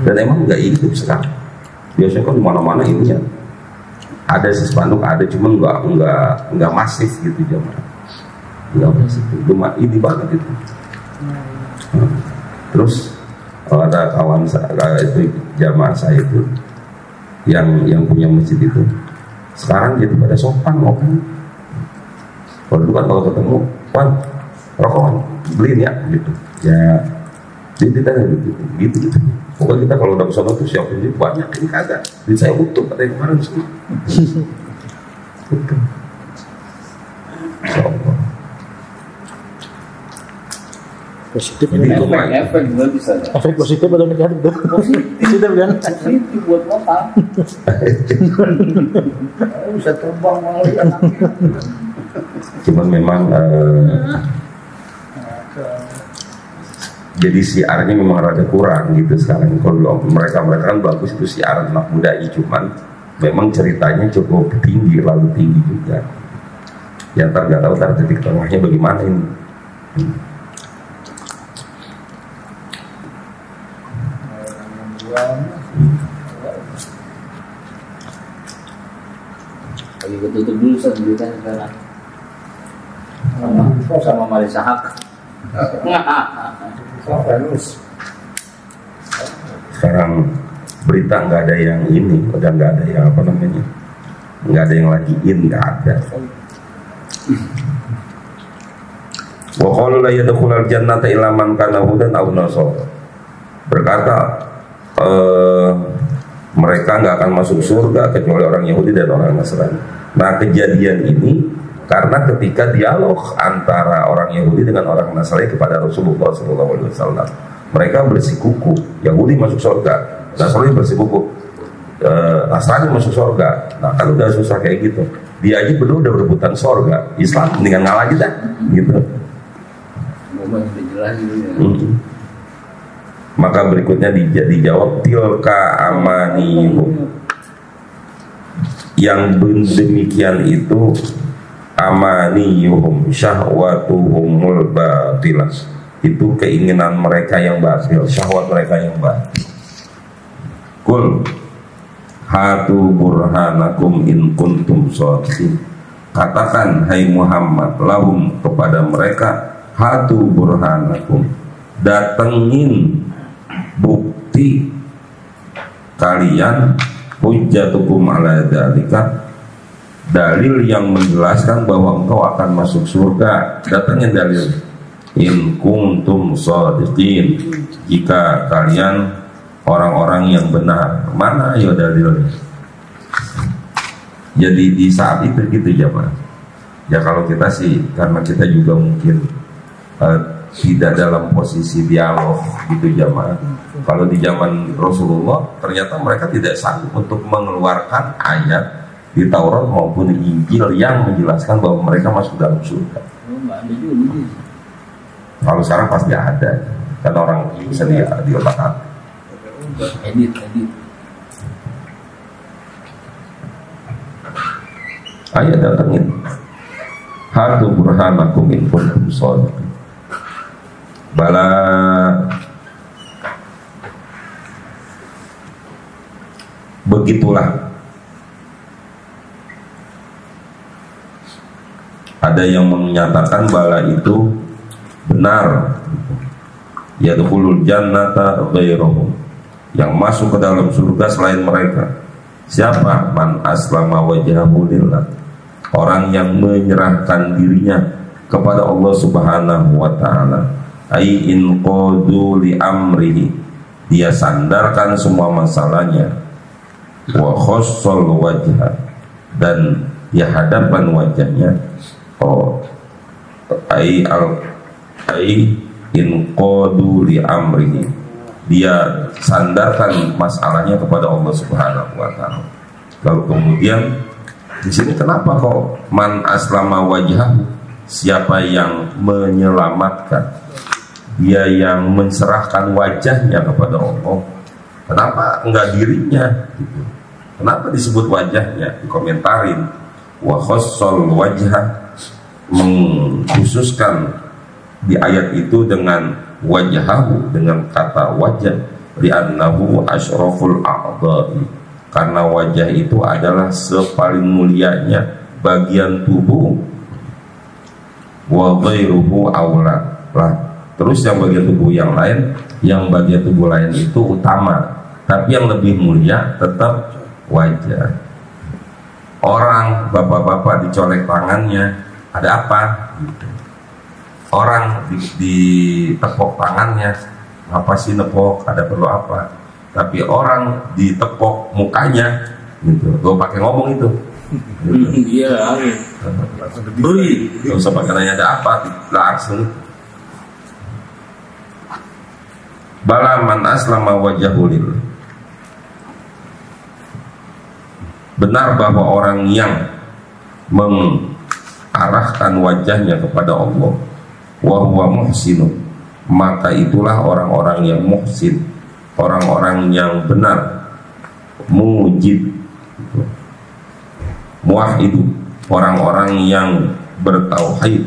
dan emang nggak hidup sekarang. Biasanya kan di mana-mana ini ya ada spanduk ada, cuman nggak masif gitu jamaah. Nggak masif, cuma ini banget itu. Terus kalau ada kawan saya itu jamaah saya itu yang punya masjid itu sekarang jadi pada sopan ngomong. Kalau dulu kan kalau ketemu, Wan, rokokan, beliin ya, gitu. Ya, jadi kita gitu. Pokoknya kita kalau udah kesana tuh siapin duit banyak, ini kagak. Duit saya utuh, kata yang kemarin semua. Utuh. Insyaallah. Positif. Efek juga bisa. Efek positif atau negatif tuh? Positif kan? Positif buat motor. Bisa terbang malah anaknya. Cuman memang jadi siarnya memang rada kurang gitu sekarang. Kalau mereka kan bagus itu siar anak muda, cuman memang ceritanya cukup tinggi, lalu tinggi juga. Ya ntar nggak tahu ntar titik tengahnya bagaimana ini. Lagi ketutup dulu beritanya sekarang. Sama Marisa Haq. Sekarang berita nggak ada yang ini, udah nggak ada yang apa namanya, nggak ada yang lagi nggak ada. Wa qalu la yadkhulul jannata illa man kana hudan aw nasara. Berkata mereka nggak akan masuk surga kecuali orang Yahudi dan orang Nasrani. Nah kejadian ini karena ketika dialog antara orang Yahudi dengan orang Nasrani kepada Rasulullah SAW, mereka bersikuku, Yahudi masuk surga, Nasrani bersikuku, Nasrani masuk surga. Nah kalau udah susah kayak gitu, dia aja berdua udah berebutan surga, Islam dengan ngalah kita, gitu. Maka berikutnya dijawab tilka amanihum, yang demikian itu amaniyuhum syahwatuhumul batilah, itu keinginan mereka yang batil, syahwat mereka yang batil. Kul hatu burhanakum in kuntum shadiqin, katakan hai Muhammad lahum kepada mereka, hatu burhanakum, datengin bukti kalian, hujjatukum ala dzalika, dalil yang menjelaskan bahwa engkau akan masuk surga. Datangnya dalil. In kuntum shadiqin, jika kalian orang-orang yang benar. Mana ya dalilnya? Jadi di saat itu gitu ya Pak. Ya kalau kita sih, karena kita juga mungkin tidak dalam posisi dialog gitu jamaah. Kalau di zaman Rasulullah ternyata mereka tidak sanggup untuk mengeluarkan ayat di Taurat maupun Injil yang menjelaskan bahwa mereka masuk dalam surga. Kalau sekarang pasti ada, karena orang bisa di otak-atik. Edit. Ayat datangin. Hatu burhanakum in kuntum shadiqin. Bala begitulah. Ada yang menyatakan bala itu benar. Yadkhulul jannata ghairuhum, yang masuk ke dalam surga selain mereka. Siapa? Man aslama wajhahu lillah, orang yang menyerahkan dirinya kepada Allah Subhanahu wa taala. Ai in qadu li amrihi, dia sandarkan semua masalahnya. Wa khassal wajha, dan di hadapan wajahnya. Ai in qadu li amrihi, dia sandarkan masalahnya kepada Allah Subhanahu wa taala. Lalu kemudian di sini kenapa kok man aslama wajhahu, siapa yang menyelamatkan, dia yang menserahkan wajahnya kepada Allah. Kenapa enggak dirinya gitu? Kenapa disebut wajahnya? Dikomentarin wa khassal wajha, mengkhususkan di ayat itu dengan wajhahu, dengan kata wajah, li'annahu asyraful a'dha'i, karena wajah itu adalah sepaling mulianya bagian tubuh. Wa ghairuhu aula lah. Terus yang bagian tubuh yang lain, yang bagian tubuh lain itu utama, tapi yang lebih mulia tetap wajah. Orang bapak-bapak dicolek tangannya, ada apa? Gitu. Orang ditepok tangannya, apa sih nepok? Ada perlu apa? Tapi orang ditepok mukanya, gitu. Gue pakai ngomong itu. Iya, amin. Gak usah pakai nanya ada apa, langsung. Bala man aslama wajhahu lillah, benar bahwa orang yang mengarahkan wajahnya kepada Allah, wa huwa muhsinun, maka itulah orang-orang yang muhsin, orang-orang yang benar, mujib, muwahhid, orang-orang yang bertauhid.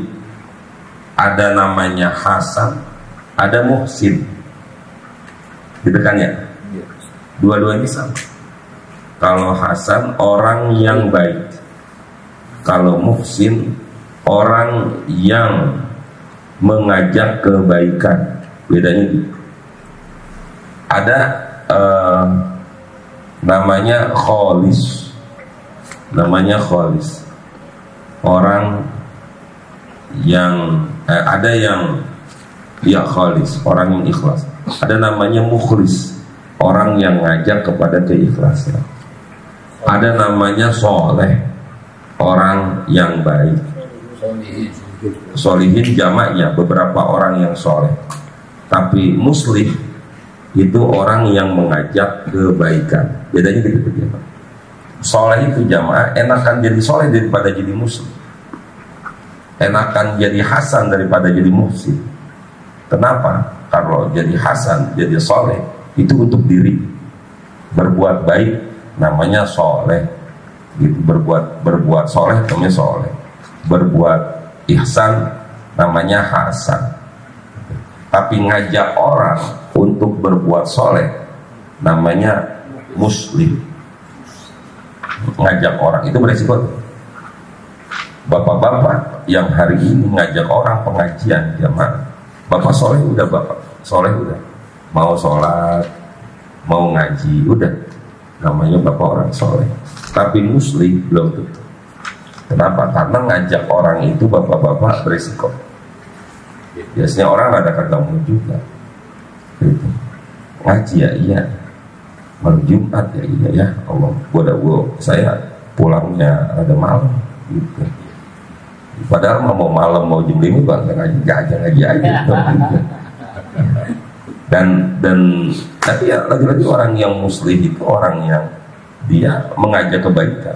Ada namanya Hasan, ada Muhsin, gitu kan ya? Dua-duanya sama. Kalau Hasan orang yang baik, kalau Muhsin orang yang mengajak kebaikan. Bedanya gitu. Ada namanya kholis, orang yang ada yang ya kholis, orang yang ikhlas. Ada namanya mukhlis, orang yang ngajak kepada keikhlasan. Ada namanya soleh, orang yang baik. Solihin jamaknya beberapa orang yang soleh. Tapi muslih itu orang yang mengajak kebaikan. Bedanya gitu ya Pak. Soleh itu jamaah, enakan jadi soleh daripada jadi muslim. Enakan jadi hasan daripada jadi muhsin. Kenapa? Kalau jadi hasan, jadi soleh, itu untuk diri. Berbuat baik namanya soleh. Gitu. Berbuat soleh namanya soleh. Berbuat ihsan namanya hasan. Tapi ngajak orang untuk berbuat soleh namanya muslim. Ngajak orang itu beresiko. Bapak-bapak yang hari ini ngajak orang pengajian jamaah, bapak soleh udah, bapak soleh udah, mau sholat, mau ngaji udah, namanya bapak orang soleh. Tapi muslim belum tentu. Kenapa? Karena ngajak orang itu bapak-bapak beresiko. Biasanya orang rada kagak mau juga gitu. Ngaji ya iya, malam Jumat ya iya ya Allah, saya pulangnya rada malam gitu. Padahal mau malam mau jam 5 bang ngaji aja gitu. Dan tapi ya lagi-lagi orang yang muslim itu orang yang dia mengajak kebaikan.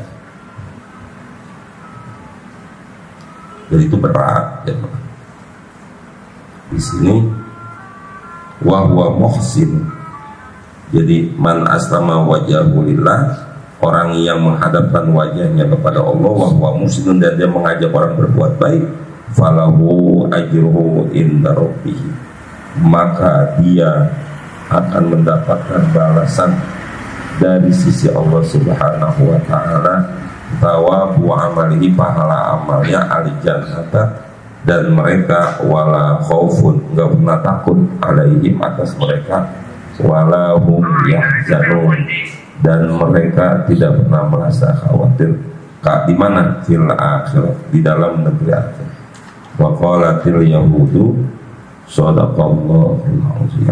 Jadi itu berat ya. Di sini wahwa muhsin. Jadi man aslama wajhahu lillah, orang yang menghadapkan wajahnya kepada Allah, wahwa muhsin, dan dia mengajak orang berbuat baik, falahu ajruhu inda rabbih, maka dia akan mendapatkan balasan dari sisi Allah Subhanahu wa taala, thawabu amalihi, pahala amalnya, al-jannata, dan mereka wala khaufun, enggak pernah takut, alaihim, atas mereka, wala hum yahzanun, dan mereka tidak pernah merasa khawatir. Di mana? Fil akhirah, di dalam negeri akhirat. Wa qalatil yahudu sadaqallahul azim.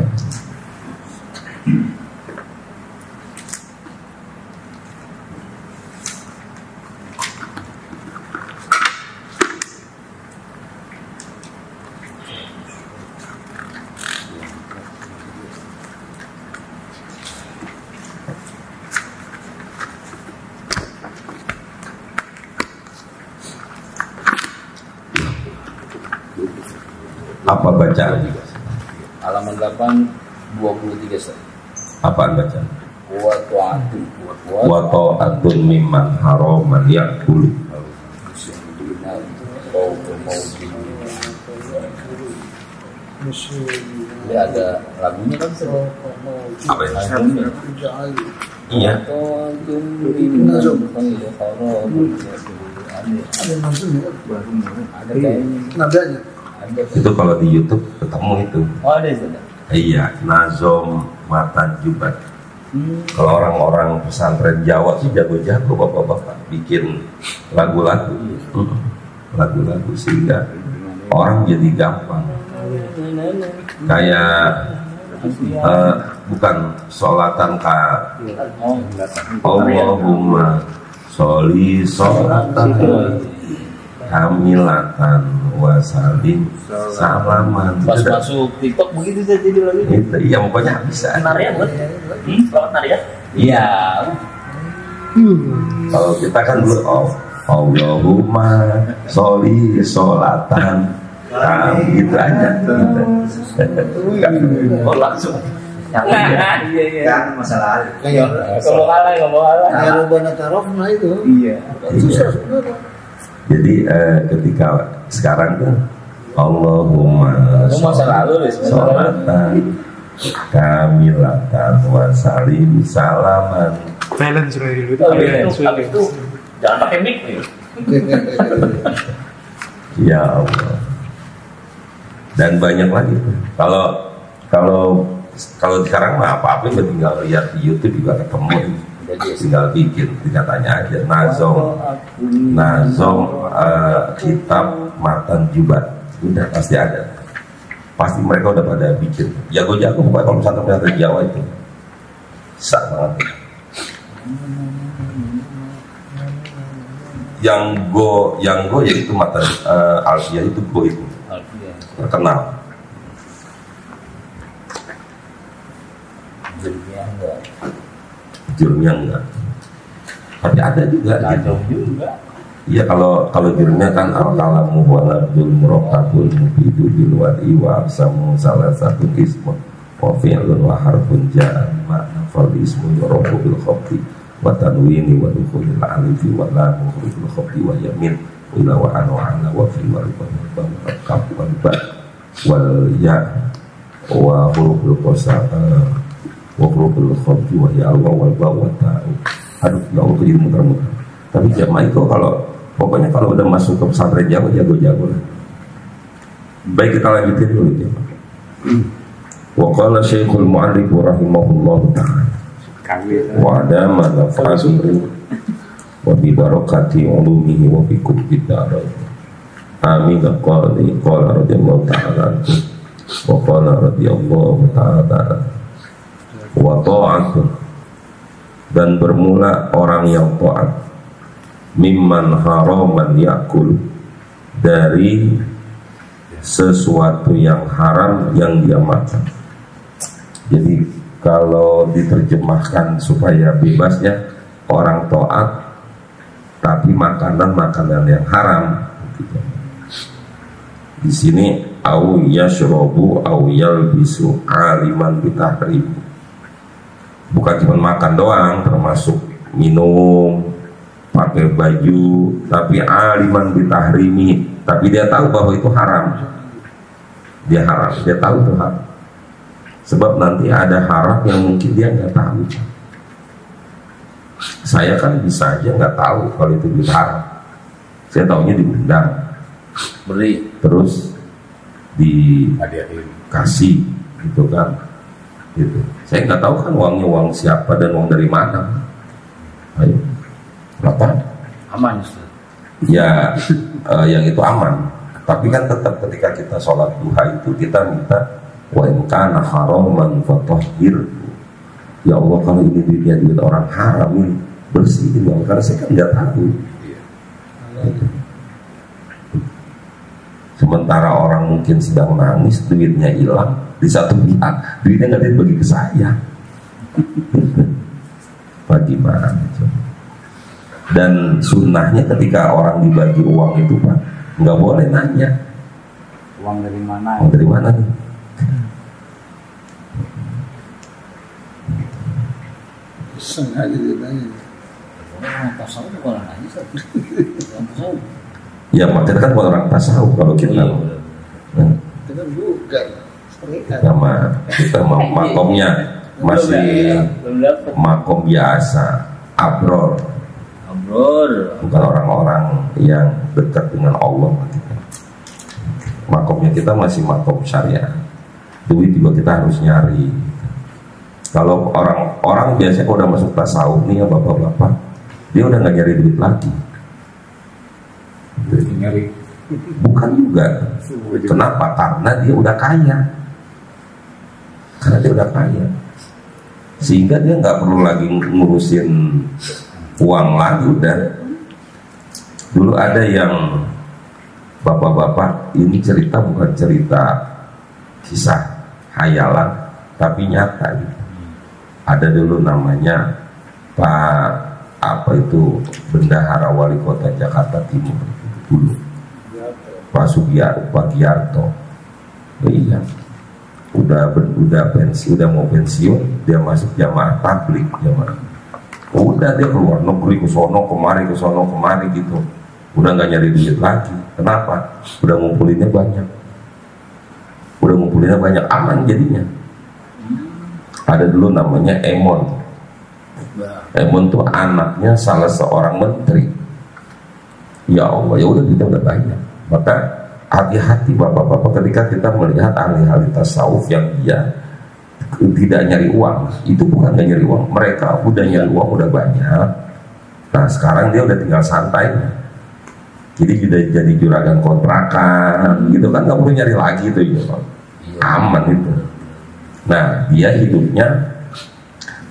Apa bacaan? Halaman 8 23 Ustaz. Apaan bacaan? Wa ta'atun mimman haraman yakul. Ini ada lagunya kan Ustaz? Apa ya? Iya. Ada kayaknya. Itu kalau di YouTube ketemu itu. Oh ada Ustaz. Iya, Nazom Matan Jubat. Kalau orang-orang pesantren Jawa sih jago-jago bapak-bapak bikin lagu-lagu, lagu-lagu sehingga orang jadi gampang. Kayak bukan sholatan Allahumma sholli sholatan kamilatan wasalim salaman. Pas masuk TikTok begitu jadi lagu itu. Iya pokoknya bisa. Narian buat? Selamat narian? Iya. Kalau kita kan dulu Allahumma sholli sholatan gitu aja. Oh langsung. Iya. Kan masalah. Ngomong kalah. Kayak Rubana Tarofna itu. Iya. Jadi ketika sekarang tuh Allahumma sholatan kamilatan wasalim salaman. Balance dulu. Habis itu jangan pakai mic nih. Ya Allah. Dan banyak lagi. Kalau sekarang mah apa-apa tinggal lihat di YouTube juga ketemu. Tinggal bikin, tanya aja Nazom kitab Matan Jubat, udah pasti ada, pasti mereka udah pada bikin, jago-jago pokoknya kalau pesantren Jawa itu sah banget. Yang go yaitu Matan Alfiyah itu go itu terkenal. Jurumnya enggak, tapi ada juga gitu. Iya kalau jurumnya kan al-kalamu wa nabdul murokabul mubidu bil wadi wa absamu salah satu ismu wa fi'lun wa harfun jama fal ismu yorofu bil khobdi wa tanwini wa dukhulil alifi wa lamu bil khobdi wa yamin ila wa anu ala wa fi wa kab wa ba wal ya wa huruful qasa wa huruful khobdi wa ya Allah wal ba wa ta'u. Aduh ya Allah jadi muter-muter. Tapi jamaah itu pokoknya kalau udah masuk ke pesantren Jawa jago-jago lah. Baik kita lanjutin dulu ya. Wa qala Syekhul Mu'allif rahimahullah ta'ala wa adama naf'ati wa bi barakati ulumihi wa bi kubbi darain Amin. Qala radhiyallahu ta'ala wa qala radhiyallahu ta'ala wa ta'atu, dan bermula orang yang taat, mimman haraman yakul, dari sesuatu yang haram yang dia makan. Jadi kalau diterjemahkan supaya bebasnya, orang taat tapi makanan yang haram. Di sini au yashrabu au yalbisu aliman bitahrim. Bukan cuma makan doang, termasuk minum, pakai baju, tapi aliman bitahrimi, tapi dia tahu bahwa itu haram. Dia tahu itu haram. Sebab nanti ada haram yang mungkin dia nggak tahu. Saya kan bisa aja nggak tahu kalau itu haram. Saya taunya diundang, Beri. terus dikasih, gitu kan? Gitu. Saya nggak tahu kan uangnya uang siapa dan uang dari mana. Ayo, berapa? Aman, Ustaz. Ya, yang itu aman. Tapi kan tetap ketika kita sholat duha itu kita minta wa in kana haraman fatahhir. Ya Allah, kalau ini duit orang haram ini bersihin ya, karena saya kan nggak tahu. Gitu. Sementara orang mungkin sedang nangis, duitnya hilang, di satu pihak duitnya nggak dibagi ke saya. Bagaimana? Dan sunnahnya ketika orang dibagi uang itu Pak, nggak boleh nanya Uang dari mana? uang dari mana nih. Sengaja ditanya. Orang tasawuf bukan nanya, Ustaz. Orang tasawuf. Ya makanya kan buat orang tasawuf kalau kita Iya. nah, Itu kan bukan. Serikat. kita makomnya masih Belum dapat. makom biasa, abror, bukan orang-orang yang dekat dengan Allah. Makomnya kita masih makom syariah. Duit juga kita harus nyari. Kalau orang biasanya kalau udah masuk tasawuf nih ya bapak-bapak, dia udah nggak nyari duit lagi. Bukan juga. Kenapa? Karena dia udah kaya. Sehingga dia nggak perlu lagi ngurusin uang lagi udah. Dulu ada yang bapak-bapak, ini cerita bukan cerita kisah hayalan, tapi nyata gitu. Ada dulu namanya Pak Bendahara Wali Kota Jakarta Timur dulu, Pak Giarto. Iya, udah mau pensiun, dia masuk jamaah tablik, udah dia keluar negeri ke sono kemari gitu, udah nggak nyari duit lagi. Kenapa? Udah ngumpulinnya banyak, aman jadinya. Ada dulu namanya Emon tuh anaknya salah seorang menteri. Ya Allah, ya udah kita udah banyak. Maka hati-hati bapak-bapak ketika kita melihat ahli-ahli tasawuf yang dia tidak nyari uang. Itu bukan nggak nyari uang, mereka udah nyari uang udah banyak. Nah sekarang dia udah tinggal santai. Jadi sudah jadi juragan kontrakan, gitu kan, nggak perlu nyari lagi itu, ya. Aman itu. Nah dia hidupnya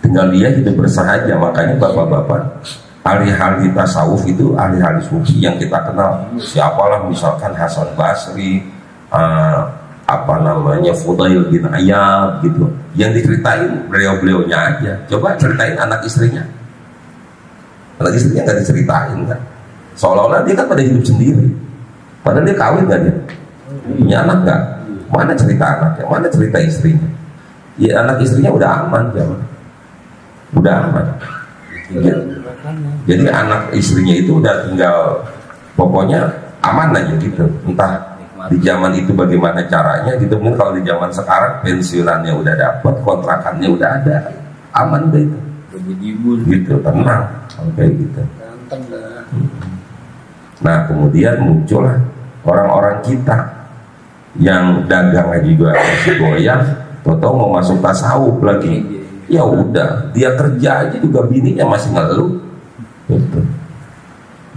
tinggal dia hidup bersahaja. Makanya bapak-bapak ahli-ahli tasawuf itu ahli-ahli sufi yang kita kenal. Siapalah misalkan Hasan Basri, Fudail bin Ayyab gitu. Yang diceritain beliau-beliaunya aja. Coba ceritain anak istrinya. Anak istrinya nggak diceritain kan. Seolah-olah dia kan pada hidup sendiri. Padahal dia kawin nggak dia? Punya anak nggak? Mana cerita anaknya? Mana cerita istrinya? Ya anak istrinya udah aman, udah aman. Jadi anak istrinya itu udah tinggal, pokoknya aman aja gitu. Entah di zaman itu bagaimana caranya gitu. Mungkin kalau di zaman sekarang pensiunannya udah dapat, kontrakannya udah ada, aman deh itu. Gitu, tenang, kayak gitu. Nah kemudian muncullah orang-orang kita yang dagangnya juga masih goyah, tau mau masuk tasawuf lagi. Ya udah, dia kerja aja juga bininya masih ngeluh gitu.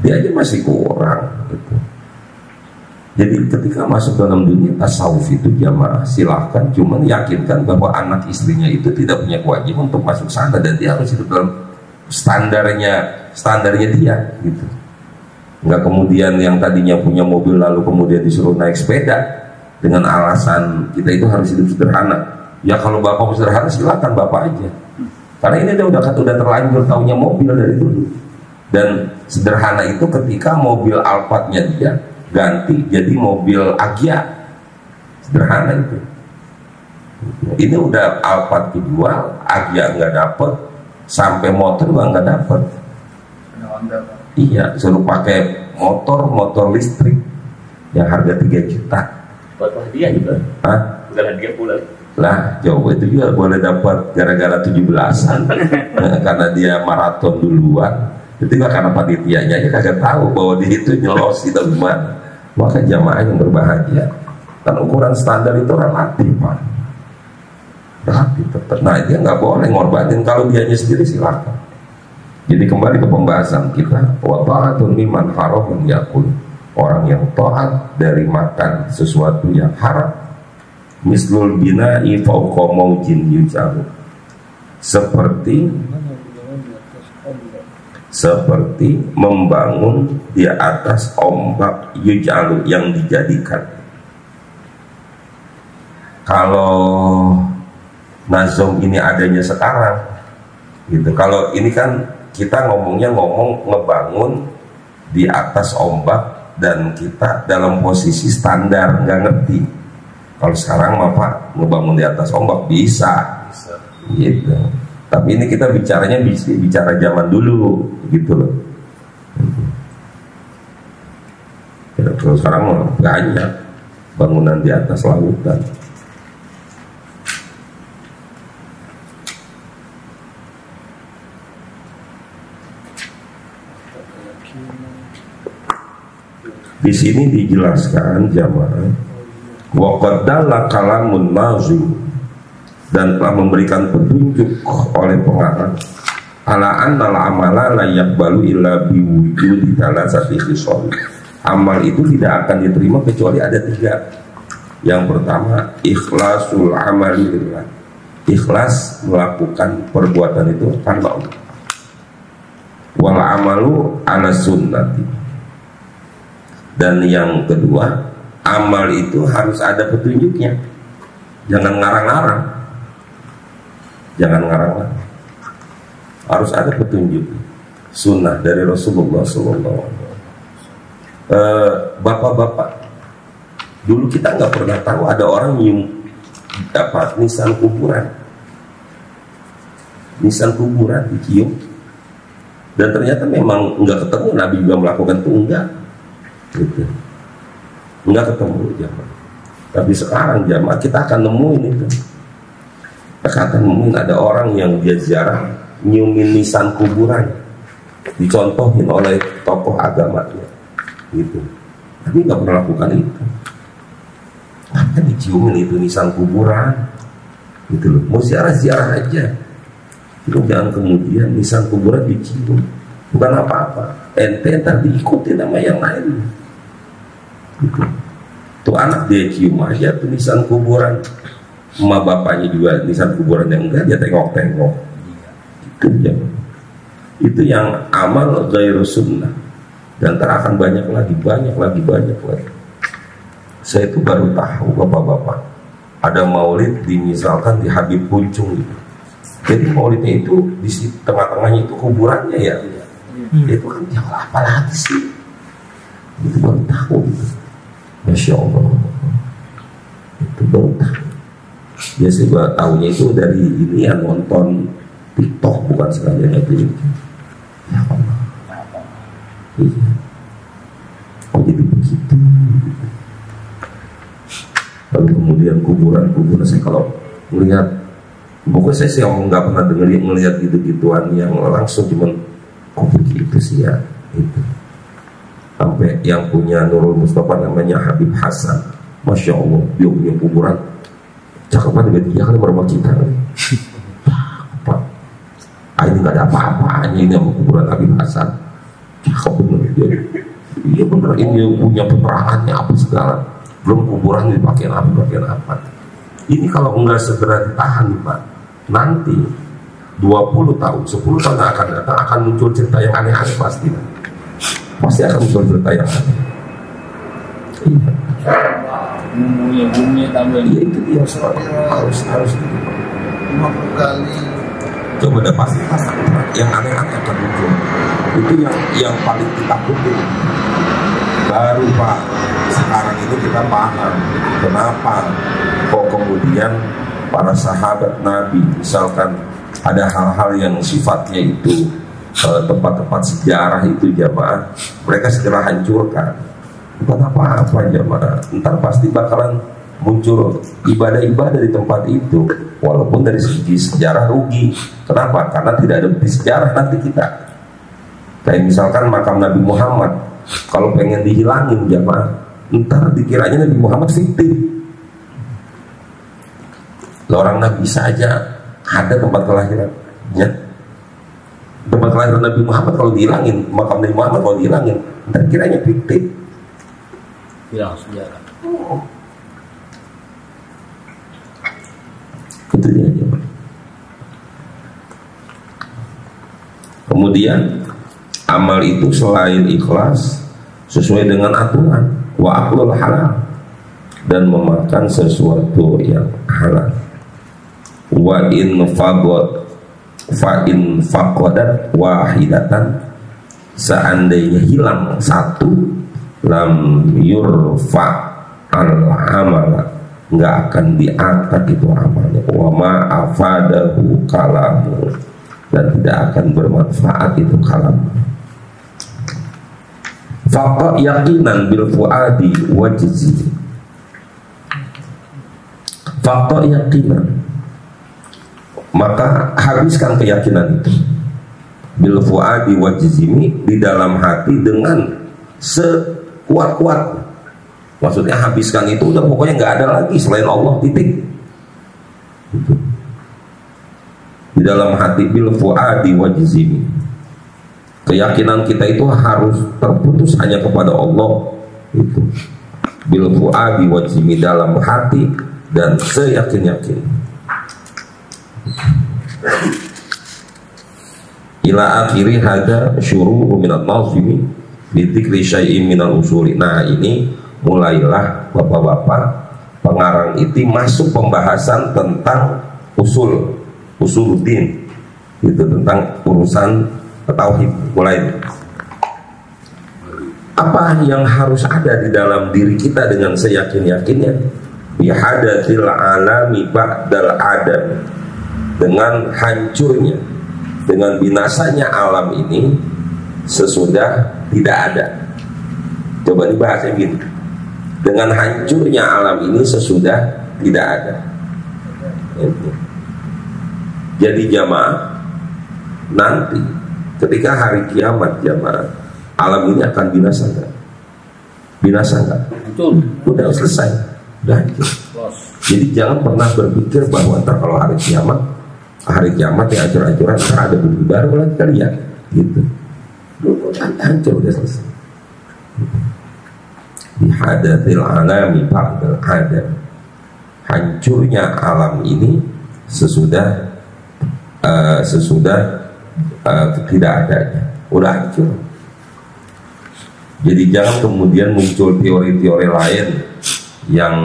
Dia aja masih kurang gitu. Jadi ketika masuk dalam dunia tasawuf itu jamaah silahkan, cuman yakinkan bahwa anak istrinya itu tidak punya kewajiban untuk masuk sana dan dia harus hidup dalam standarnya dia gitu. Nggak kemudian yang tadinya punya mobil lalu kemudian disuruh naik sepeda dengan alasan kita itu harus hidup sederhana. Ya kalau bapak sederhana silakan bapak aja. Karena ini dia udah terlanjur taunya mobil dari dulu. Dan sederhana itu ketika mobil Alphardnya dia ganti jadi mobil Agya, sederhana itu. Ini udah Alphard dijual, Agya nggak dapet, sampai motor juga nggak dapet. Iya, suruh pakai motor listrik yang harga 3 juta. Buat hadiah juga. Hah? Bukan hadiah pula. Lah, coba itu juga boleh dapat gara-gara 17-an karena dia maraton duluan. Itu juga karena panitianya aja kagak tahu bahwa dia itu nyelos di gimana. Maka jamaah yang berbahagia. Dan ukuran standar itu relatif, Pak. Relatif tetap. Nah, dia nggak boleh ngorbanin kalau dianya sendiri silakan. Jadi kembali ke pembahasan kita, wa ta'atun liman haramun yakul. Orang yang taat dari makan sesuatu yang haram. Mislul bina'i fauqa maujin yujalu. Seperti membangun di atas ombak yujalu yang dijadikan. Kalau nazom ini adanya sekarang gitu. Kalau ini kan kita ngomong ngebangun di atas ombak dan kita dalam posisi standar nggak ngerti. Kalau sekarang Pak ngebangun di atas ombak bisa gitu. Tapi ini kita bicaranya bicara zaman dulu gitu loh. Ya, terus sekarang banyak bangunan di atas lautan. Di sini dijelaskan jamaah wa qaddalla kalamun nazim, dan telah memberikan petunjuk oleh pengarang ala annal amala la yaqbalu illa biwujudi thalathati khisal. Amal itu tidak akan diterima kecuali ada 3. Yang pertama, ikhlasul amali lillah. Ikhlas melakukan perbuatan itu tanpa Allah. Wal amalu ala sunnati. Dan yang kedua, amal itu harus ada petunjuknya. Jangan ngarang-ngarang. Jangan ngarang-ngarang. Harus ada petunjuk. Sunnah dari Rasulullah SAW. Bapak-bapak, dulu kita nggak pernah tahu ada orang nyium nisan kuburan. Nisan kuburan dicium. Dan ternyata memang nggak ketemu, Nabi juga melakukan itu enggak. Gitu. Enggak ketemu jamaah. Tapi sekarang jamaah kita akan nemuin itu. Kita akan nemuin ada orang yang dia ziarah nyiumin nisan kuburan, dicontohin oleh tokoh agamanya gitu. Tapi nggak pernah lakukan itu. Apa diciumin itu nisan kuburan gitu loh. Mau ziarah aja itu, jangan kemudian nisan kuburan dicium. Bukan apa-apa, ente ntar diikuti nama yang lain gitu. Tuh anak dia cium aja tuh nisan kuburan, emak bapaknya juga nisan kuburan yang enggak, dia tengok-tengok. Itu yang, itu yang amal ghairu sunnah. Dan akan banyak lagi. Saya itu baru tahu bapak-bapak, ada maulid misalkan di Habib Puncung gitu. Jadi maulidnya itu di tengah-tengahnya itu kuburannya ya. Itu kan jauh apa lagi sih? Itu baru tahu gitu. Masya Allah, itu baru tahu. Biasanya gua tahunya itu dari ini yang nonton TikTok, bukan sekalian itu. Ya Allah. Iya. Oh jadi begitu. Lalu kemudian kuburan saya kalau melihat, pokoknya saya sih nggak pernah melihat gitu-gituan yang langsung, cuman kok begitu sih ya itu. Sampai yang punya Nurul Mustafa namanya Habib Hasan, Masya Allah, dia punya kuburan cakapan dengan dia kan bersama kita. Pak, ini nggak ada apa-apanya ini sama kuburan Habib Hasan. Cakep bener dia. Iya bener, ini punya penerangannya apa segala, belum kuburan dipakai apa. Ini kalau enggak segera ditahan Pak, nanti 20 tahun, 10 tahun akan datang akan muncul cerita yang aneh-aneh pasti akan muncul cerita yang aneh. Iya. Bumi tambah. Iya itu dia harus 50 kali. Coba udah pasti yang aneh-aneh akan muncul. Itu yang paling ditakutin. Baru Pak, sekarang ini kita paham kenapa kok kemudian para sahabat Nabi misalkan ada hal-hal yang sifatnya itu tempat-tempat sejarah itu jamaah, mereka segera hancurkan. Bukan apa-apa jamaah, ntar pasti bakalan muncul ibadah-ibadah di tempat itu, walaupun dari segi sejarah rugi. Kenapa? Karena tidak ada bukti sejarah nanti kita. Kayak misalkan makam Nabi Muhammad, kalau pengen dihilangin jamaah, ntar dikiranya Nabi Muhammad fiktif. Orang Nabi saja ada tempat kelahirannya. Tempat kelahiran Nabi Muhammad kalau dihilangin, makam Nabi Muhammad kalau dihilangin, ntar kiranya fiktif. Hilang sejarah. Itu dia. Kemudian amal itu selain ikhlas sesuai dengan aturan wa aklul halal, dan memakan sesuatu yang halal. Wa in faqadat wahidatan, seandainya hilang satu, lam yurfa al amala, nggak akan diangkat itu amalnya. Wa ma afadahu kalamu, dan tidak akan bermanfaat itu kalam. Faqa yaqinan bil fuadi wajzi. Faqa yaqinan, maka habiskan keyakinan itu bil fuadi wajzimi, di dalam hati dengan sekuat-kuat. Maksudnya habiskan itu udah pokoknya nggak ada lagi selain Allah, titik. Di dalam hati bil fuadi wajzimi, keyakinan kita itu harus terputus hanya kepada Allah. Itu bil fuadi wajzimi, dalam hati dan seyakin-yakin. Ila akhiri hada syuru'u minat nazimi bi dzikri syai'in minal usuli. Nah ini mulailah bapak-bapak pengarang itu masuk pembahasan tentang usuluddin, itu tentang urusan tauhid. Mulai apa yang harus ada di dalam diri kita dengan seyakin-yakinnya, bihadatil alami ba'dal adam, dengan hancurnya, dengan binasanya alam ini sesudah tidak ada. Coba dibahasnya gitu, dengan hancurnya alam ini sesudah tidak ada. Jadi jamaah, nanti ketika hari kiamat jamaah, alam ini akan binasa enggak? Binasa enggak? Udah selesai, udah hancur. Jadi jangan pernah berpikir bahwa ntar kalau hari kiamat yang hancur-hancuran, ntar ada bumi baru lagi kali ya, gitu. Hancur, udah selesai. Bihadatil alami ba'dal adam, hancurnya alam ini sesudah tidak adanya, udah hancur. Jadi jangan kemudian muncul teori-teori lain yang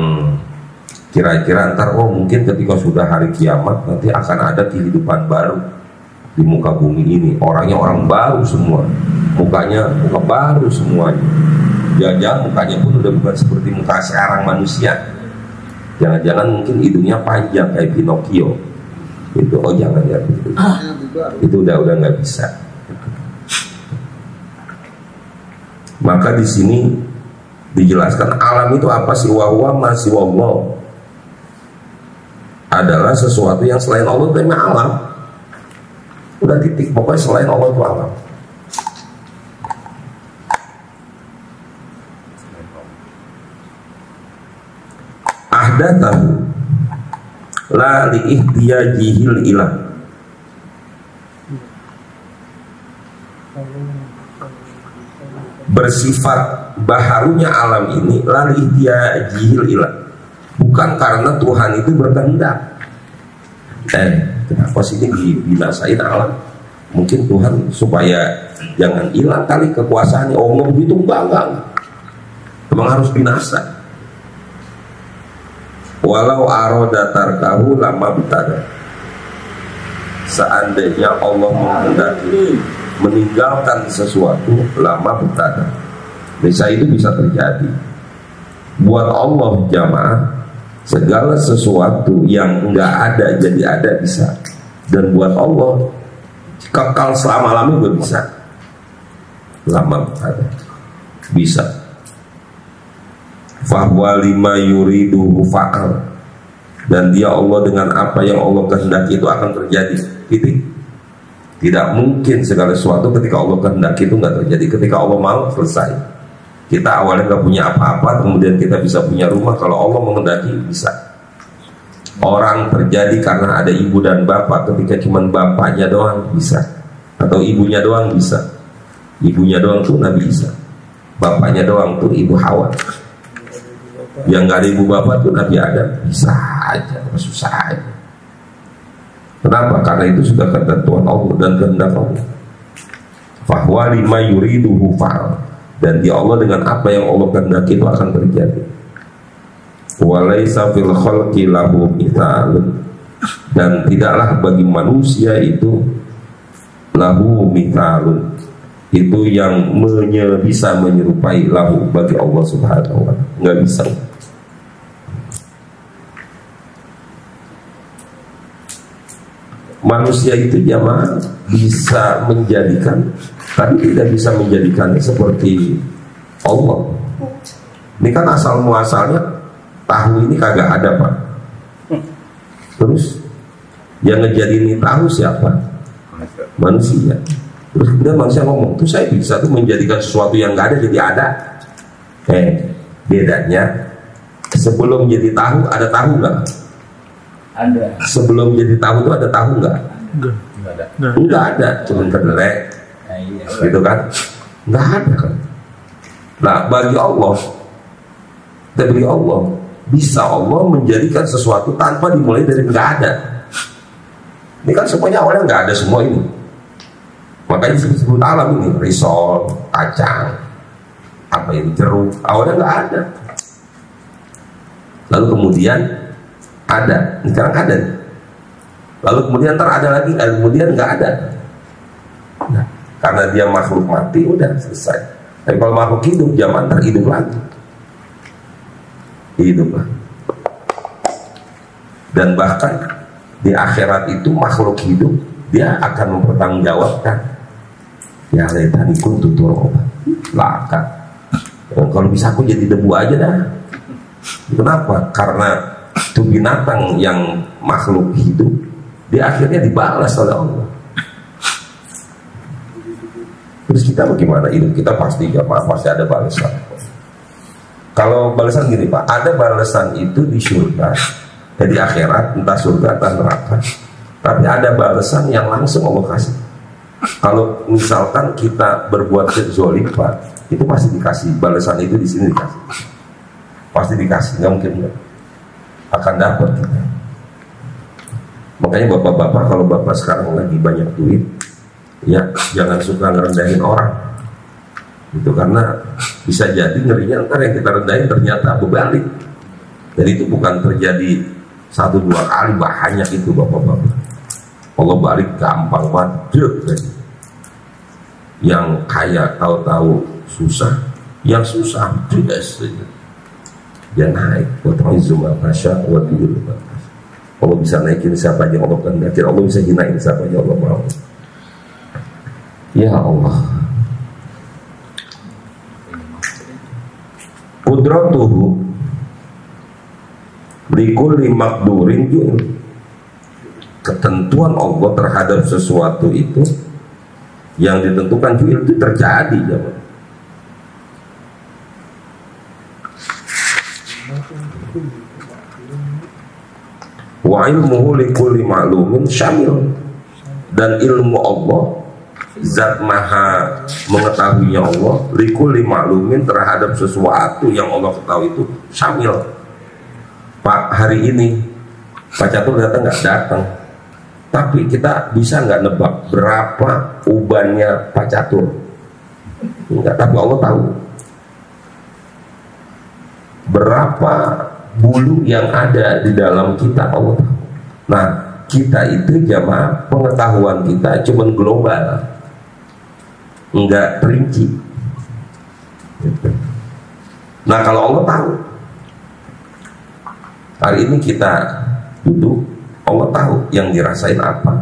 kira-kira ntar mungkin ketika sudah hari kiamat nanti akan ada kehidupan baru di muka bumi ini, orangnya orang baru semua, muka baru semuanya. Jangan-jangan mukanya pun udah bukan seperti muka sekarang manusia. Jangan-jangan mungkin hidungnya panjang kayak Pinocchio. Itu jangan ya gitu. Itu udah nggak bisa. Maka di sini dijelaskan alam itu apa sih? Wa ma siwallah, adalah sesuatu yang selain Allah, itu alam. Udah titik, pokoknya selain Allah itu alam. Ahdatahu la liihtiyajihil ilah. bersifat baharunya alam ini lali dia jihil ilah, bukan karena Tuhan itu berkehendak. Kenapa sih ini dibinasain alam? Mungkin Tuhan supaya jangan hilang kali kekuasaannya. Ngomong begitu enggak. Memang harus binasa. Walau aroda tarkahu lama betada. Seandainya Allah menghendaki meninggalkan sesuatu lama betada, bisa itu bisa terjadi. Buat Allah jamaah, segala sesuatu yang enggak ada jadi ada bisa. Dan buat Allah kekal selama-lamanya juga bisa. Lama betada bisa. Fahuwa lima yuridu fa'al, dan dia Allah dengan apa yang Allah kehendaki itu akan terjadi. Tidak mungkin segala sesuatu ketika Allah kehendaki itu nggak terjadi. Ketika Allah mau selesai. Kita awalnya nggak punya apa-apa, kemudian kita bisa punya rumah. Kalau Allah menghendaki bisa. Orang terjadi karena ada ibu dan bapak. Ketika cuma bapaknya doang bisa, atau ibunya doang bisa. Ibunya doang tuh Nabi Isa, bapaknya doang tuh Ibu Hawa. Yang gak ada ibu bapak tuh Nabi Adam. Bisa aja, susah aja. Kenapa? Karena itu sudah ketentuan Allah dan kehendak Allah. Fahuwa lima yuriduhu fa'al, dan dia Allah dengan apa yang Allah kehendaki itu akan terjadi. Walaysa fil khalqi lahu mithalun, dan tidaklah bagi manusia itu lahu mithalun, itu yang bisa menyerupai lahu bagi Allah Subhanahu wa ta'ala. Nggak bisa. Manusia itu jamaah bisa menjadikan, tapi tidak bisa menjadikannya seperti Allah. Ini kan asal muasalnya tahu ini kagak ada, Pak. Terus yang ngejadiin tahu siapa? Manusia. Terus kemudian manusia ngomong, tuh saya bisa tuh menjadikan sesuatu yang nggak ada jadi ada. Bedanya sebelum jadi tahu ada tahu nggak? Ada. Sebelum jadi tahu itu ada tahu nggak? Nggak ada, cuma kedelai, gitu kan? Nggak ada kan? Nah bagi Allah, bisa Allah menjadikan sesuatu tanpa dimulai dari nggak ada. Ini kan semuanya awalnya nggak ada semua ini. Makanya disebut alam ini, risol, kacang, apa ini, jeruk, awalnya nggak ada. Lalu kemudian ada, sekarang ada. Lalu kemudian ntar ada lagi, kemudian nggak ada. Nah, karena dia makhluk mati, udah selesai. Tapi kalau makhluk hidup, zaman ntar hidup lagi. Hidup lagi. Dan bahkan di akhirat itu makhluk hidup, dia akan mempertanggungjawabkan. Ya laitani kuntu turaba. Lakan. Kalau bisa aku jadi debu aja dah. Kenapa? Karena itu binatang yang makhluk hidup, dia akhirnya dibalas oleh Allah. Terus kita bagaimana? Hidup kita pasti ada balasan. Kalau balasan gini Pak, ada balasan itu di surga, di akhirat, entah surga entah neraka. Tapi ada balasan yang langsung Allah kasih. Kalau misalkan kita berbuat zalim Pak, itu pasti dikasih balasan itu di sini dikasih. Pasti dikasih, nggak mungkin nggak. Akan dapat kita. Makanya bapak-bapak, kalau bapak sekarang lagi banyak duit, ya jangan suka ngerendahin orang. Itu karena bisa jadi ngerinya ntar yang kita rendahin ternyata berbalik. Jadi itu bukan terjadi 1-2 kali, banyak itu bapak-bapak. Allah balik gampang banget. Yang kaya tahu-tahu susah, yang susah juga saja. Dia naik, Allah bisa naikin siapa aja Allah kehendaki, Allah bisa hinain siapa aja Allah mau. Ya Allah, qudratuhu likulli maqdurin ju'il, ketentuan Allah terhadap sesuatu itu yang ditentukan ju'il itu terjadi jemaah. Wa ilmuhu likulli ma'lumin syamil, dan ilmu Allah zat maha mengetahuinya Allah, likulli maklumin, terhadap sesuatu yang Allah ketahui itu syamil. Pak, hari ini Pak Catur datang nggak? Datang. Tapi kita bisa nggak nebak berapa ubannya Pak Catur? Enggak, tapi Allah tahu. Berapa bulu yang ada di dalam kita, Allah tahu. Nah, kita itu jamaah, pengetahuan kita cuma global, enggak rinci. Nah, kalau Allah tahu, hari ini kita duduk, Allah tahu yang dirasain apa,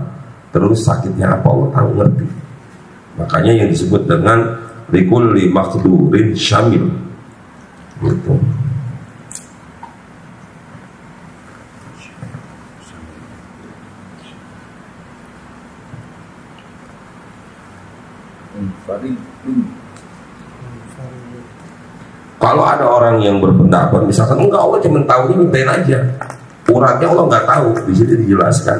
terus sakitnya apa, Allah tahu, ngerti. Makanya yang disebut dengan likulli maqdurin syamil, gitu. Kalau ada orang yang berpendapat misalkan enggak, Allah cuma tahu ini, mintain aja, uratnya Allah nggak tahu, di sini dijelaskan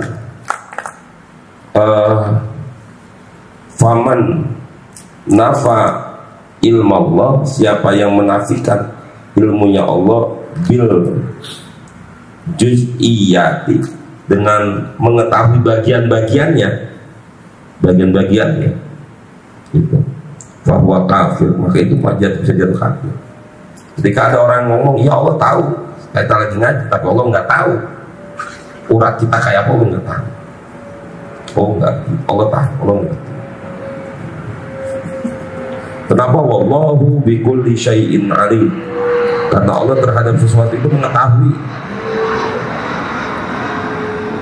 faman nafa ilmu Allah, siapa yang menafikan ilmunya Allah bil juz'iyati, dengan mengetahui bagian-bagiannya itu, bahwa kafir, maka itu bisa jadi kafir. Ketika ada orang ngomong, ya Allah tahu, kita lagi ngaji, tapi Allah nggak tahu urat kita kayak apa, Allah nggak tahu. Oh enggak, Allah tahu, Allah nggak tahu. Kenapa? Wallahu bikulli syai'in alim, karena Allah terhadap sesuatu itu mengetahui.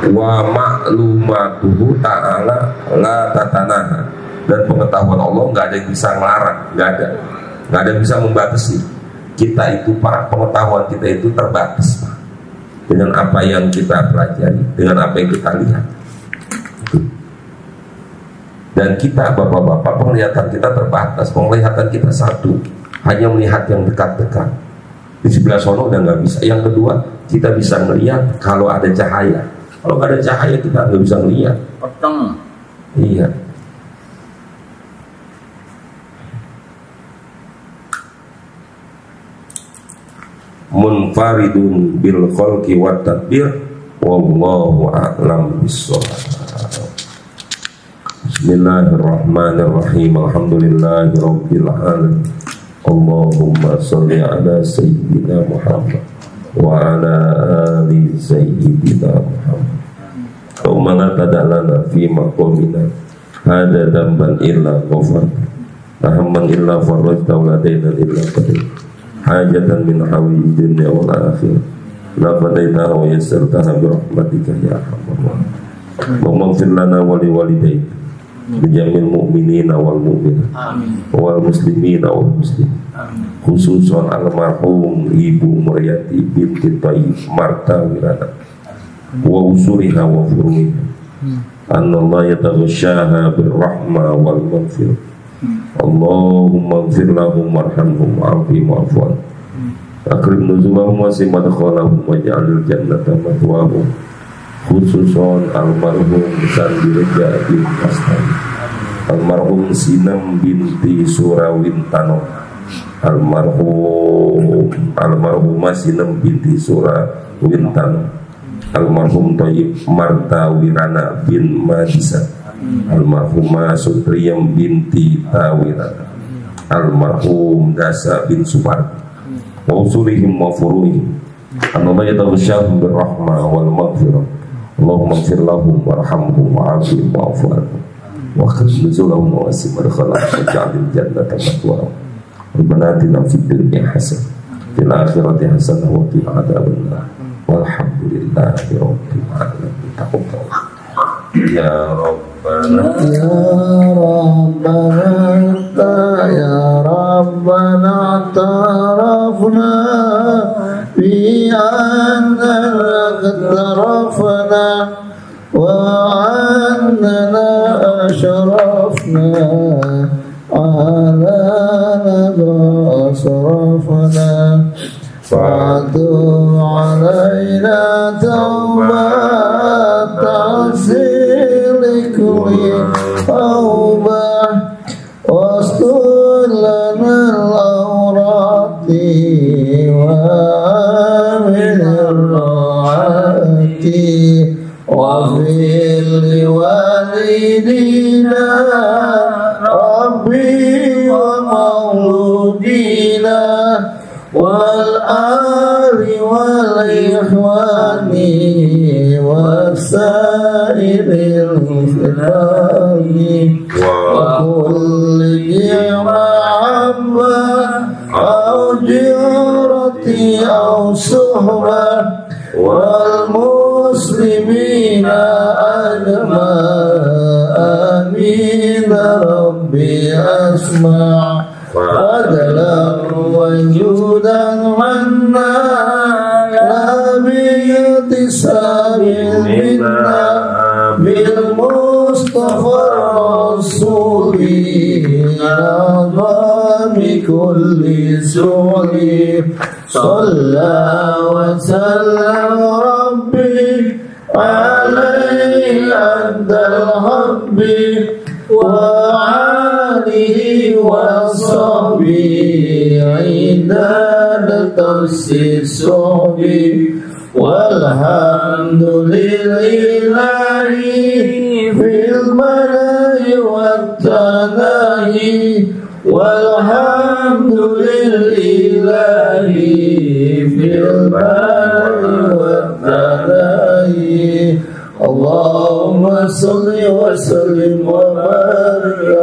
Wa ma'lumatuhu ta'ala la tatanaha, dan pengetahuan Allah nggak ada yang bisa ngelarang, nggak ada yang bisa membatasi. Kita itu, para pengetahuan kita itu terbatas dengan apa yang kita pelajari, dengan apa yang kita lihat. Dan kita, bapak-bapak, penglihatan kita terbatas, penglihatan kita satu, hanya melihat yang dekat-dekat. Di sebelah sono udah nggak bisa. Yang kedua, kita bisa melihat kalau ada cahaya. Kalau nggak ada cahaya kita nggak bisa melihat. Peteng. Iya. Munfaridun bil khalqi wat tadbir, wallahu a'lam bissawab. Bismillahirrahmanirrahim. Alhamdulillahi rabbil alamin. Allahumma shalli ala sayyidina Muhammad wa ala ali sayyidina Muhammad. Allahumma la tad'alana fi maqamina hada damban illa ghafar, hamman illa farajta wa ladaina illa qadir, hajatan min hawi dunya wal akhirah la qadaitaha wa yassartaha bi rahmatika ya arhamar rahimin. Wa maghfir lana wa li walidayna bijamil mu'minina wal mu'minat wal muslimina wal muslimin, khususan almarhum Ibu Muryati binti Thayyib Marta Wirana wa usuriha wa furuiha, annallahu yataghashaha birrahma wal maghfirah. Allahumma ighfir lahum warhamhum wa'afihim wa'fu anhum, akrim nuzulahum wa sim madkhalahum waj'alil jannata mathwahum, khususon almarhum Sandi Reja bin Astani, almarhum Sinam binti Surawintano, almarhumah Sinam binti Surawintano, almarhum Thayyib Marta Wirana bin Madisa, almarhumah Sutriyam binti Tawirana, almarhum Dasa bin Supardi, wa usulihim wa furuihim, annallahu yataghashahum birrahma wal maghfirah. Allahumma ighfir lahum warhamhum wa'afihim wa'fu anhum wa khudh nuzulahum wa wasi' madkhalahum waj'alil jannata mathwahum. Rabbana atina fid dunya hasanah fil akhirati hasanah wa qina adzabannar. Walhamdulillahi rabbil alamin. Taqabbal ya Rabbana Ya Rabbana ya Rabbana tarafna bi anna tarafna wa annana ashrafna ala asrafna fa'tu alaina tawbah ta'sil kulli tawbah والدينا ربي ومولودينا والآل والإخوان وسائر المسلمين وكل محبة أو جارة أو صحبة والمسلمين أجمعين ربي أسمع فضلا وجودا منا لا باغتصاب منا بالمصطفى الرسول أعظم كل سؤل صلى وسلم ربي عليه عند الحب وعليه وصحبه عداد ترسي الصحب والحمد لله في الملأ والتناهي والحمد لله في الملأ والتناهي اللهم صل وسلم وبارك